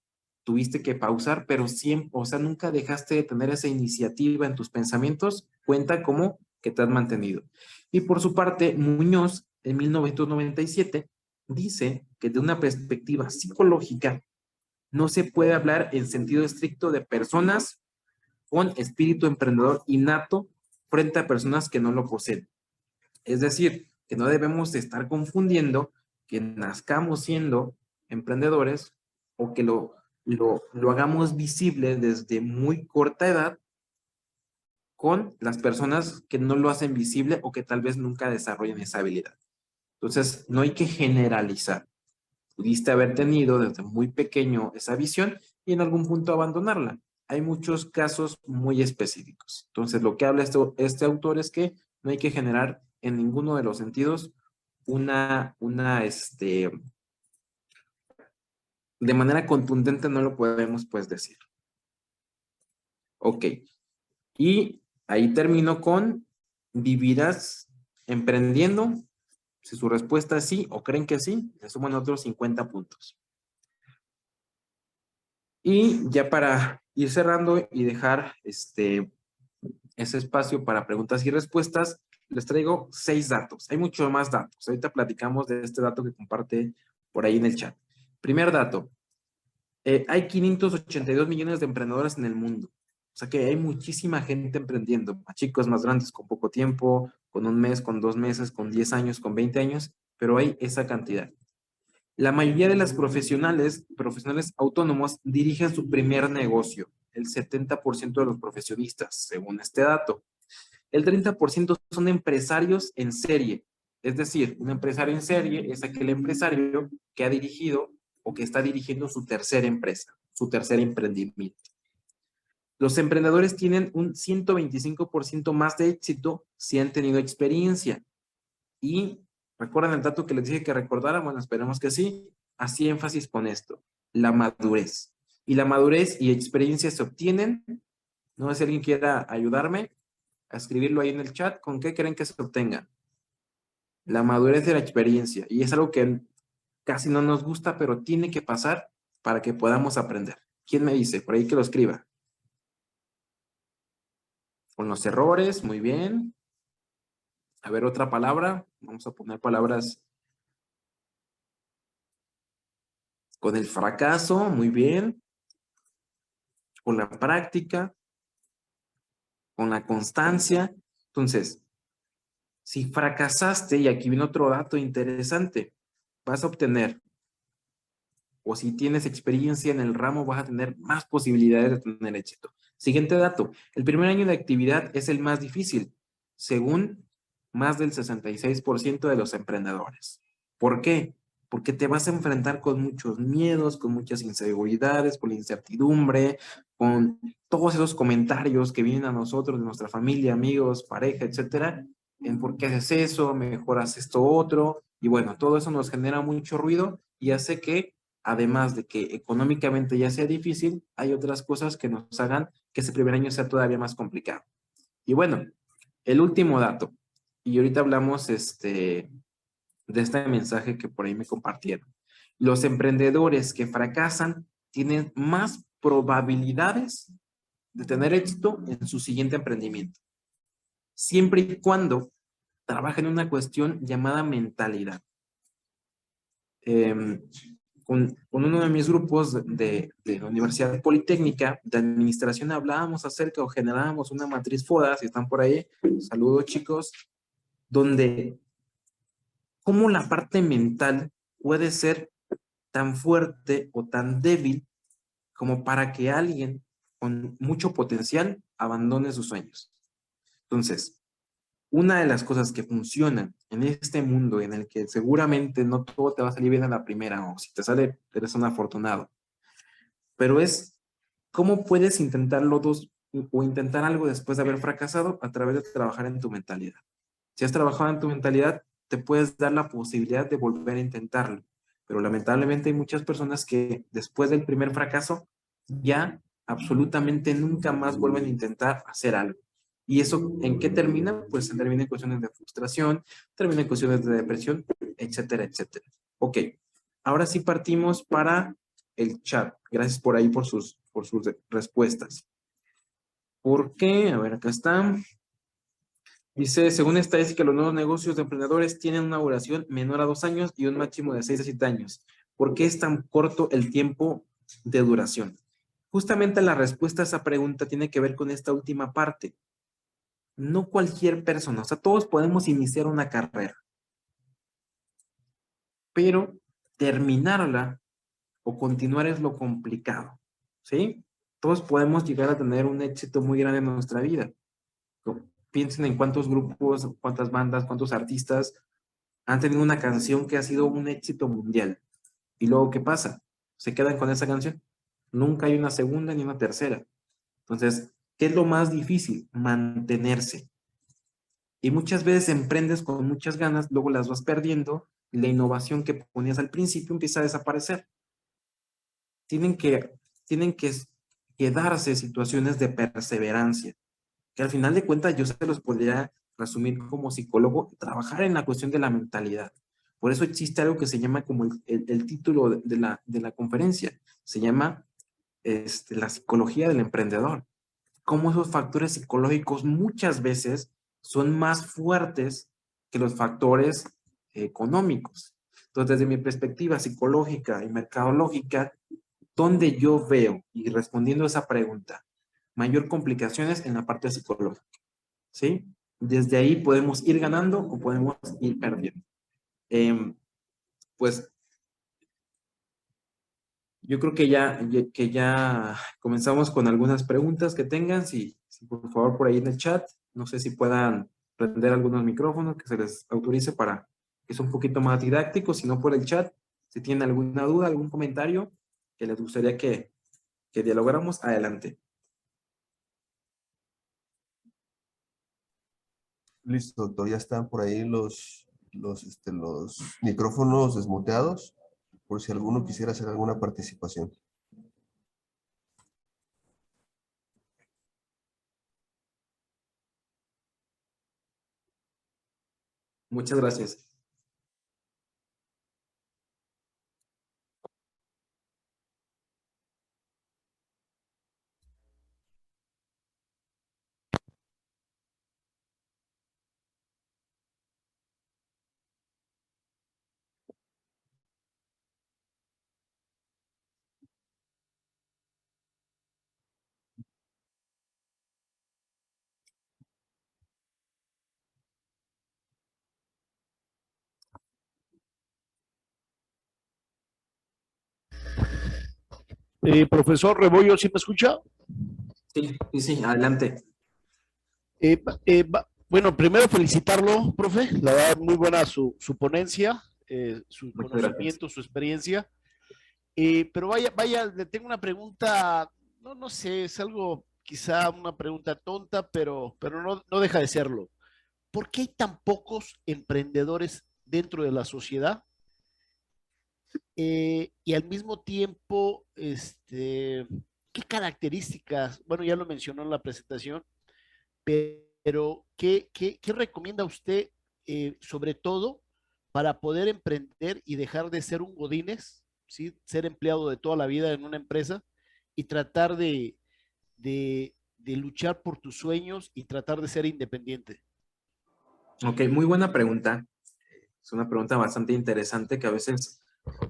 tuviste que pausar, pero siempre, o sea, nunca dejaste de tener esa iniciativa en tus pensamientos, cuenta como que te has mantenido. Y por su parte, Muñoz, en 1997, dice que de una perspectiva psicológica, no se puede hablar en sentido estricto de personas con espíritu emprendedor innato frente a personas que no lo poseen. Es decir, que no debemos de estar confundiendo que nazcamos siendo emprendedores o que lo hagamos visible desde muy corta edad con las personas que no lo hacen visible o que tal vez nunca desarrollen esa habilidad. Entonces, no hay que generalizar. Pudiste haber tenido desde muy pequeño esa visión y en algún punto abandonarla. Hay muchos casos muy específicos. Entonces, lo que habla este autor es que no hay que generar en ninguno de los sentidos de manera contundente no lo podemos pues decir. Ok. Y ahí termino con, ¿vivirás emprendiendo? Si su respuesta es sí o creen que sí, le suman otros 50 puntos. Y ya para ir cerrando y dejar ese espacio para preguntas y respuestas, les traigo 6 datos. Hay muchos más datos. Ahorita platicamos de este dato que comparte por ahí en el chat. Primer dato. Hay 582 millones de emprendedores en el mundo. O sea que hay muchísima gente emprendiendo. A chicos más grandes con poco tiempo, con 1 mes, con 2 meses, con 10 años, con 20 años, pero hay esa cantidad. La mayoría de las profesionales autónomos dirigen su primer negocio, el 70% de los profesionistas, según este dato. El 30% son empresarios en serie. Es decir, un empresario en serie es aquel empresario que ha dirigido o que está dirigiendo su tercera empresa, su tercer emprendimiento. Los emprendedores tienen un 125% más de éxito si han tenido experiencia. Y ¿recuerdan el dato que les dije que recordara? Bueno, esperemos que sí. Hacía énfasis con esto, la madurez. Y la madurez y experiencia se obtienen. No sé si alguien quiera ayudarme a escribirlo ahí en el chat. ¿Con qué creen que se obtenga? La madurez de la experiencia. Y es algo que casi no nos gusta, pero tiene que pasar para que podamos aprender. ¿Quién me dice? Por ahí que lo escriba. Con los errores, muy bien. A ver, otra palabra. Vamos a poner palabras. Con el fracaso, muy bien. Con la práctica. Con la constancia. Entonces, si fracasaste, y aquí viene otro dato interesante, vas a obtener, o si tienes experiencia en el ramo, vas a tener más posibilidades de tener éxito. Siguiente dato, el primer año de actividad es el más difícil, según más del 66% de los emprendedores. ¿Por qué? Porque te vas a enfrentar con muchos miedos, con muchas inseguridades, con la incertidumbre, con todos esos comentarios que vienen a nosotros, de nuestra familia, amigos, pareja, etcétera, en por qué haces eso, mejor haces esto otro, y bueno, todo eso nos genera mucho ruido y hace que, además de que económicamente ya sea difícil, hay otras cosas que nos hagan que ese primer año sea todavía más complicado. Y bueno, el último dato, y ahorita hablamos de este mensaje que por ahí me compartieron. Los emprendedores que fracasan tienen más probabilidades de tener éxito en su siguiente emprendimiento, siempre y cuando trabajen en una cuestión llamada mentalidad. Con uno de mis grupos de la Universidad Politécnica de Administración hablábamos acerca o generábamos una matriz FODA, si están por ahí, saludos chicos, donde cómo la parte mental puede ser tan fuerte o tan débil como para que alguien con mucho potencial abandone sus sueños. Entonces, una de las cosas que funcionan en este mundo en el que seguramente no todo te va a salir bien a la primera, o si te sale, eres un afortunado, pero es cómo puedes intentarlo dos o intentar algo después de haber fracasado a través de trabajar en tu mentalidad. Si has trabajado en tu mentalidad, te puedes dar la posibilidad de volver a intentarlo. Pero lamentablemente hay muchas personas que después del primer fracaso ya absolutamente nunca más vuelven a intentar hacer algo. ¿Y eso en qué termina? Pues termina en cuestiones de frustración, termina en cuestiones de depresión, etcétera, etcétera. Ok, ahora sí partimos para el chat. Gracias por ahí por sus respuestas. ¿Por qué? A ver, acá está. Dice, según estadística, los nuevos negocios de emprendedores tienen una duración menor a 2 años y un máximo de 6 a 7 años. ¿Por qué es tan corto el tiempo de duración? Justamente la respuesta a esa pregunta tiene que ver con esta última parte. No cualquier persona, o sea, todos podemos iniciar una carrera, pero terminarla o continuar es lo complicado, ¿sí? Todos podemos llegar a tener un éxito muy grande en nuestra vida. Piensen en cuántos grupos, cuántas bandas, cuántos artistas han tenido una canción que ha sido un éxito mundial. Y luego, ¿qué pasa? Se quedan con esa canción. Nunca hay una segunda ni una tercera. Entonces, ¿qué es lo más difícil? Mantenerse. Y muchas veces emprendes con muchas ganas, luego las vas perdiendo, y la innovación que ponías al principio empieza a desaparecer. Tienen que, tienen que darse situaciones de perseverancia, que al final de cuentas yo se los podría resumir como psicólogo, trabajar en la cuestión de la mentalidad. Por eso existe algo que se llama como el título de la conferencia, se llama la psicología del emprendedor. Cómo esos factores psicológicos muchas veces son más fuertes que los factores económicos. Entonces, desde mi perspectiva psicológica y mercadológica, ¿dónde yo veo, y respondiendo a esa pregunta, mayor complicaciones en la parte psicológica? ¿Sí? Desde ahí podemos ir ganando o podemos ir perdiendo. Pues yo creo que ya comenzamos con algunas preguntas que tengan. Si por favor por ahí en el chat, no sé si puedan prender algunos micrófonos que se les autorice para que sea un poquito más didáctico, si no por el chat, si tienen alguna duda, algún comentario que les gustaría que dialogáramos, adelante. Listo, doctor. Ya están por ahí los micrófonos desmuteados, por si alguno quisiera hacer alguna participación. Muchas gracias. Profesor Rebollo, ¿sí me escucha? Sí, sí, sí, adelante. Bueno, primero felicitarlo, profe. La verdad, muy buena su ponencia, su Muchas gracias. conocimiento, su experiencia. Pero vaya, le tengo una pregunta, no sé, es algo quizá una pregunta tonta, pero no deja de serlo. ¿Por qué hay tan pocos emprendedores dentro de la sociedad? Y al mismo tiempo, ¿qué características? Bueno, ya lo mencionó en la presentación, pero ¿qué recomienda usted, sobre todo, para poder emprender y dejar de ser un godínez ¿sí? Ser empleado de toda la vida en una empresa y tratar de luchar por tus sueños y tratar de ser independiente? Ok, muy buena pregunta. Es una pregunta bastante interesante que a veces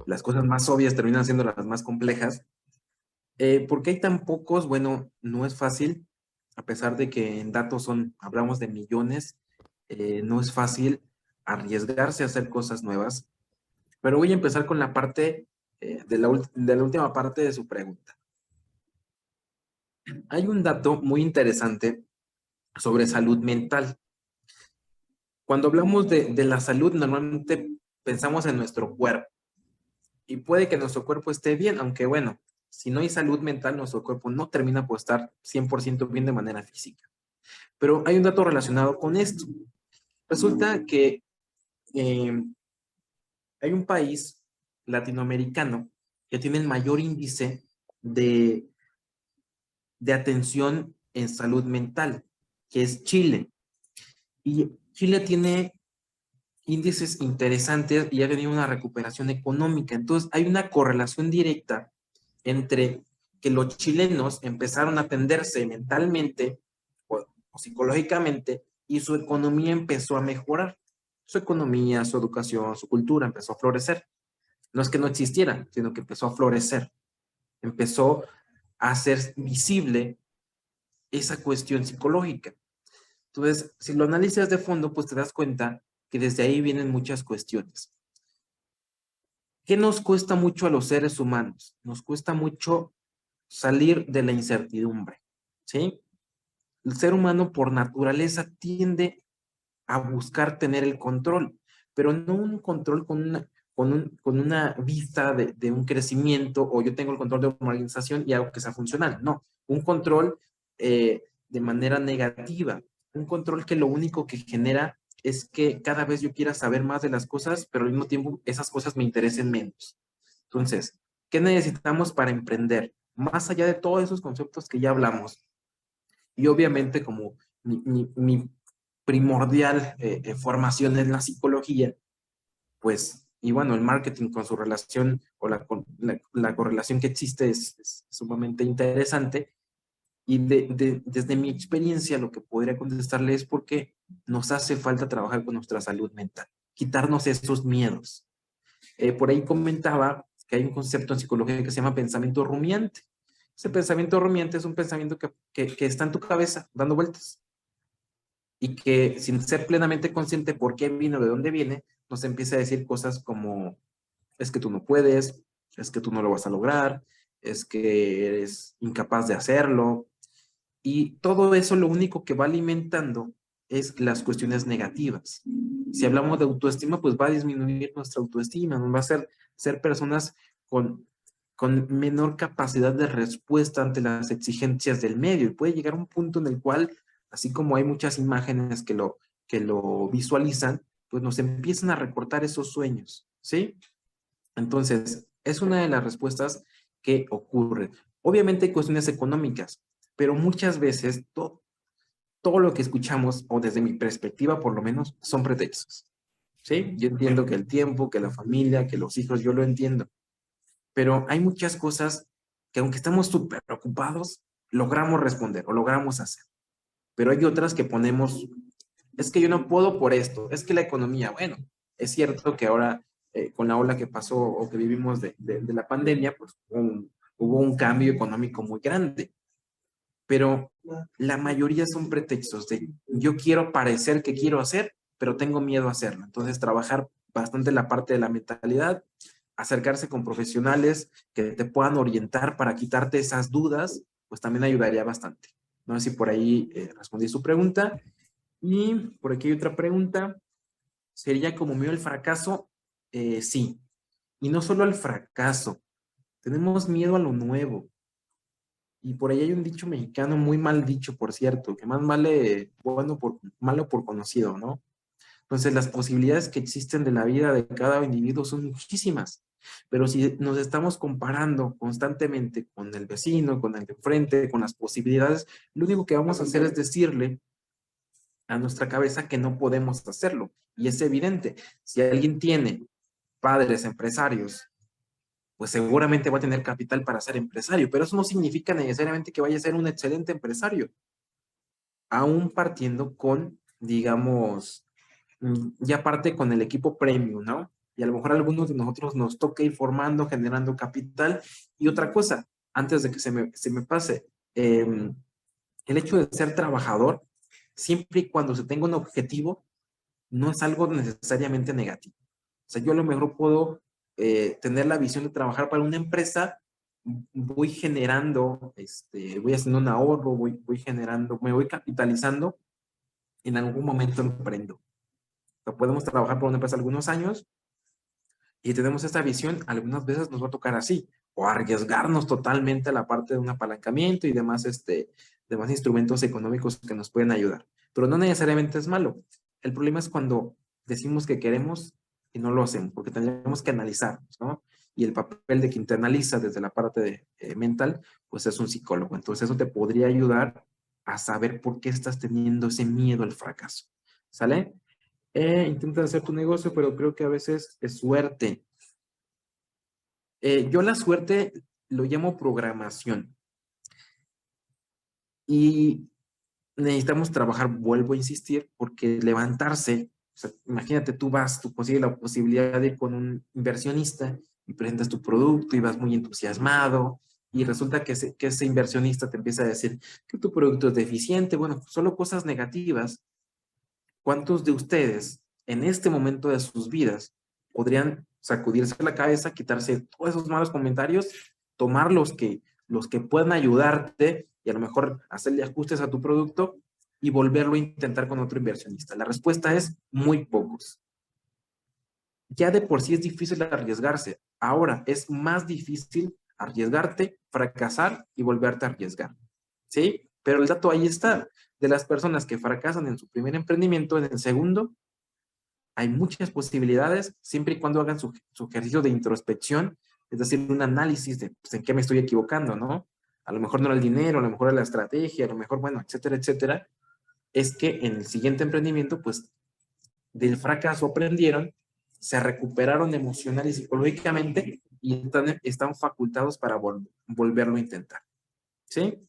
las cosas más obvias terminan siendo las más complejas. ¿Por qué hay tan pocos? Bueno, no es fácil, a pesar de que en datos hablamos de millones, no es fácil arriesgarse a hacer cosas nuevas, pero voy a empezar con la parte de la última parte de su pregunta. Hay un dato muy interesante sobre salud mental. Cuando hablamos de la salud, normalmente pensamos en nuestro cuerpo y puede que nuestro cuerpo esté bien, aunque bueno, si no hay salud mental, nuestro cuerpo no termina por estar 100% bien de manera física. Pero hay un dato relacionado con esto. Resulta que eh, hay un país latinoamericano que tiene el mayor índice de, de atención en salud mental, que es Chile. Y Chile tiene índices interesantes y ha tenido una recuperación económica. Entonces, hay una correlación directa entre que los chilenos empezaron a atenderse mentalmente o psicológicamente y su economía empezó a mejorar. Su economía, su educación, su cultura empezó a florecer. No es que no existiera, sino que empezó a florecer. Empezó a hacer visible esa cuestión psicológica. Entonces, si lo analizas de fondo, pues te das cuenta que desde ahí vienen muchas cuestiones. ¿Qué nos cuesta mucho a los seres humanos? Nos cuesta mucho salir de la incertidumbre, ¿sí? El ser humano por naturaleza tiende a buscar tener el control, pero no un control con una vista de un crecimiento o yo tengo el control de una organización y hago que sea funcional. No, un control de manera negativa, un control que lo único que genera es que cada vez yo quiera saber más de las cosas, pero al mismo tiempo esas cosas me interesen menos. Entonces, ¿qué necesitamos para emprender? Más allá de todos esos conceptos que ya hablamos, y obviamente como mi primordial formación en la psicología, pues, y bueno, el marketing con su relación o la correlación que existe es sumamente interesante. Y desde mi experiencia, lo que podría contestarle es porque nos hace falta trabajar con nuestra salud mental, quitarnos esos miedos. Por ahí comentaba que hay un concepto en psicología que se llama pensamiento rumiante. Ese pensamiento rumiante es un pensamiento que está en tu cabeza dando vueltas y que sin ser plenamente consciente por qué vino, de dónde viene, nos empieza a decir cosas como, es que tú no puedes, es que tú no lo vas a lograr, es que eres incapaz de hacerlo. Y todo eso lo único que va alimentando es las cuestiones negativas. Si hablamos de autoestima, pues va a disminuir nuestra autoestima, nos va a hacer ser personas con menor capacidad de respuesta ante las exigencias del medio. Y puede llegar a un punto en el cual, así como hay muchas imágenes que lo visualizan, pues nos empiezan a recortar esos sueños, ¿sí? Entonces, es una de las respuestas que ocurre. Obviamente hay cuestiones económicas, pero muchas veces todo lo que escuchamos, o desde mi perspectiva por lo menos, son pretextos. ¿Sí? Yo entiendo que el tiempo, que la familia, que los hijos, yo lo entiendo. Pero hay muchas cosas que aunque estamos súper preocupados, logramos responder o logramos hacer. Pero hay otras que ponemos, es que yo no puedo por esto, es que la economía, bueno, es cierto que ahora con la ola que pasó o que vivimos de la pandemia, pues hubo un cambio económico muy grande, pero la mayoría son pretextos de yo quiero parecer que quiero hacer, pero tengo miedo a hacerlo. Entonces, trabajar bastante la parte de la mentalidad, acercarse con profesionales que te puedan orientar para quitarte esas dudas, pues también ayudaría bastante. No sé si por ahí respondí su pregunta. Y por aquí hay otra pregunta. ¿Sería como miedo el fracaso? Sí. Y no solo al fracaso, tenemos miedo a lo nuevo. Y por ahí hay un dicho mexicano, muy mal dicho, por cierto, que más vale bueno por malo por conocido, ¿no? Entonces, las posibilidades que existen de la vida de cada individuo son muchísimas. Pero si nos estamos comparando constantemente con el vecino, con el de enfrente, con las posibilidades, lo único que vamos a hacer es decirle a nuestra cabeza que no podemos hacerlo. Y es evidente, si alguien tiene padres empresarios, pues seguramente va a tener capital para ser empresario, pero eso no significa necesariamente que vaya a ser un excelente empresario, aún partiendo con, digamos, ya parte con el equipo premium, ¿no? Y a lo mejor a algunos de nosotros nos toca ir formando, generando capital. Y otra cosa, antes de que se me pase, el hecho de ser trabajador, siempre y cuando se tenga un objetivo, no es algo necesariamente negativo. O sea, yo a lo mejor puedo tener la visión de trabajar para una empresa, voy generando, voy haciendo un ahorro, voy generando, me voy capitalizando, en algún momento emprendo. O sea, podemos trabajar por una empresa algunos años y tenemos esta visión, algunas veces nos va a tocar así, o arriesgarnos totalmente a la parte de un apalancamiento y demás, demás instrumentos económicos que nos pueden ayudar. Pero no necesariamente es malo. El problema es cuando decimos que queremos y no lo hacemos, porque tendríamos que analizarnos, ¿no? Y el papel de quien te analiza desde la parte mental, pues es un psicólogo. Entonces eso te podría ayudar a saber por qué estás teniendo ese miedo al fracaso. ¿Sale? Intenta hacer tu negocio, pero creo que a veces es suerte. Yo la suerte lo llamo programación. Y necesitamos trabajar, vuelvo a insistir, porque levantarse, o sea, imagínate, tú consigues la posibilidad de ir con un inversionista y presentas tu producto y vas muy entusiasmado y resulta que ese inversionista te empieza a decir que tu producto es deficiente, bueno, solo cosas negativas. ¿Cuántos de ustedes en este momento de sus vidas podrían sacudirse la cabeza, quitarse todos esos malos comentarios, tomar los que puedan ayudarte y a lo mejor hacerle ajustes a tu producto y volverlo a intentar con otro inversionista? La respuesta es muy pocos. Ya de por sí es difícil arriesgarse. Ahora es más difícil arriesgarte, fracasar y volverte a arriesgar. ¿Sí? Pero el dato ahí está. De las personas que fracasan en su primer emprendimiento, en el segundo, hay muchas posibilidades, siempre y cuando hagan su ejercicio de introspección, es decir, un análisis de pues, en qué me estoy equivocando, ¿no? A lo mejor no era el dinero, a lo mejor era la estrategia, a lo mejor, bueno, etcétera, etcétera. Es que en el siguiente emprendimiento, pues, del fracaso aprendieron, se recuperaron emocional y psicológicamente y están facultados para volverlo a intentar. ¿Sí?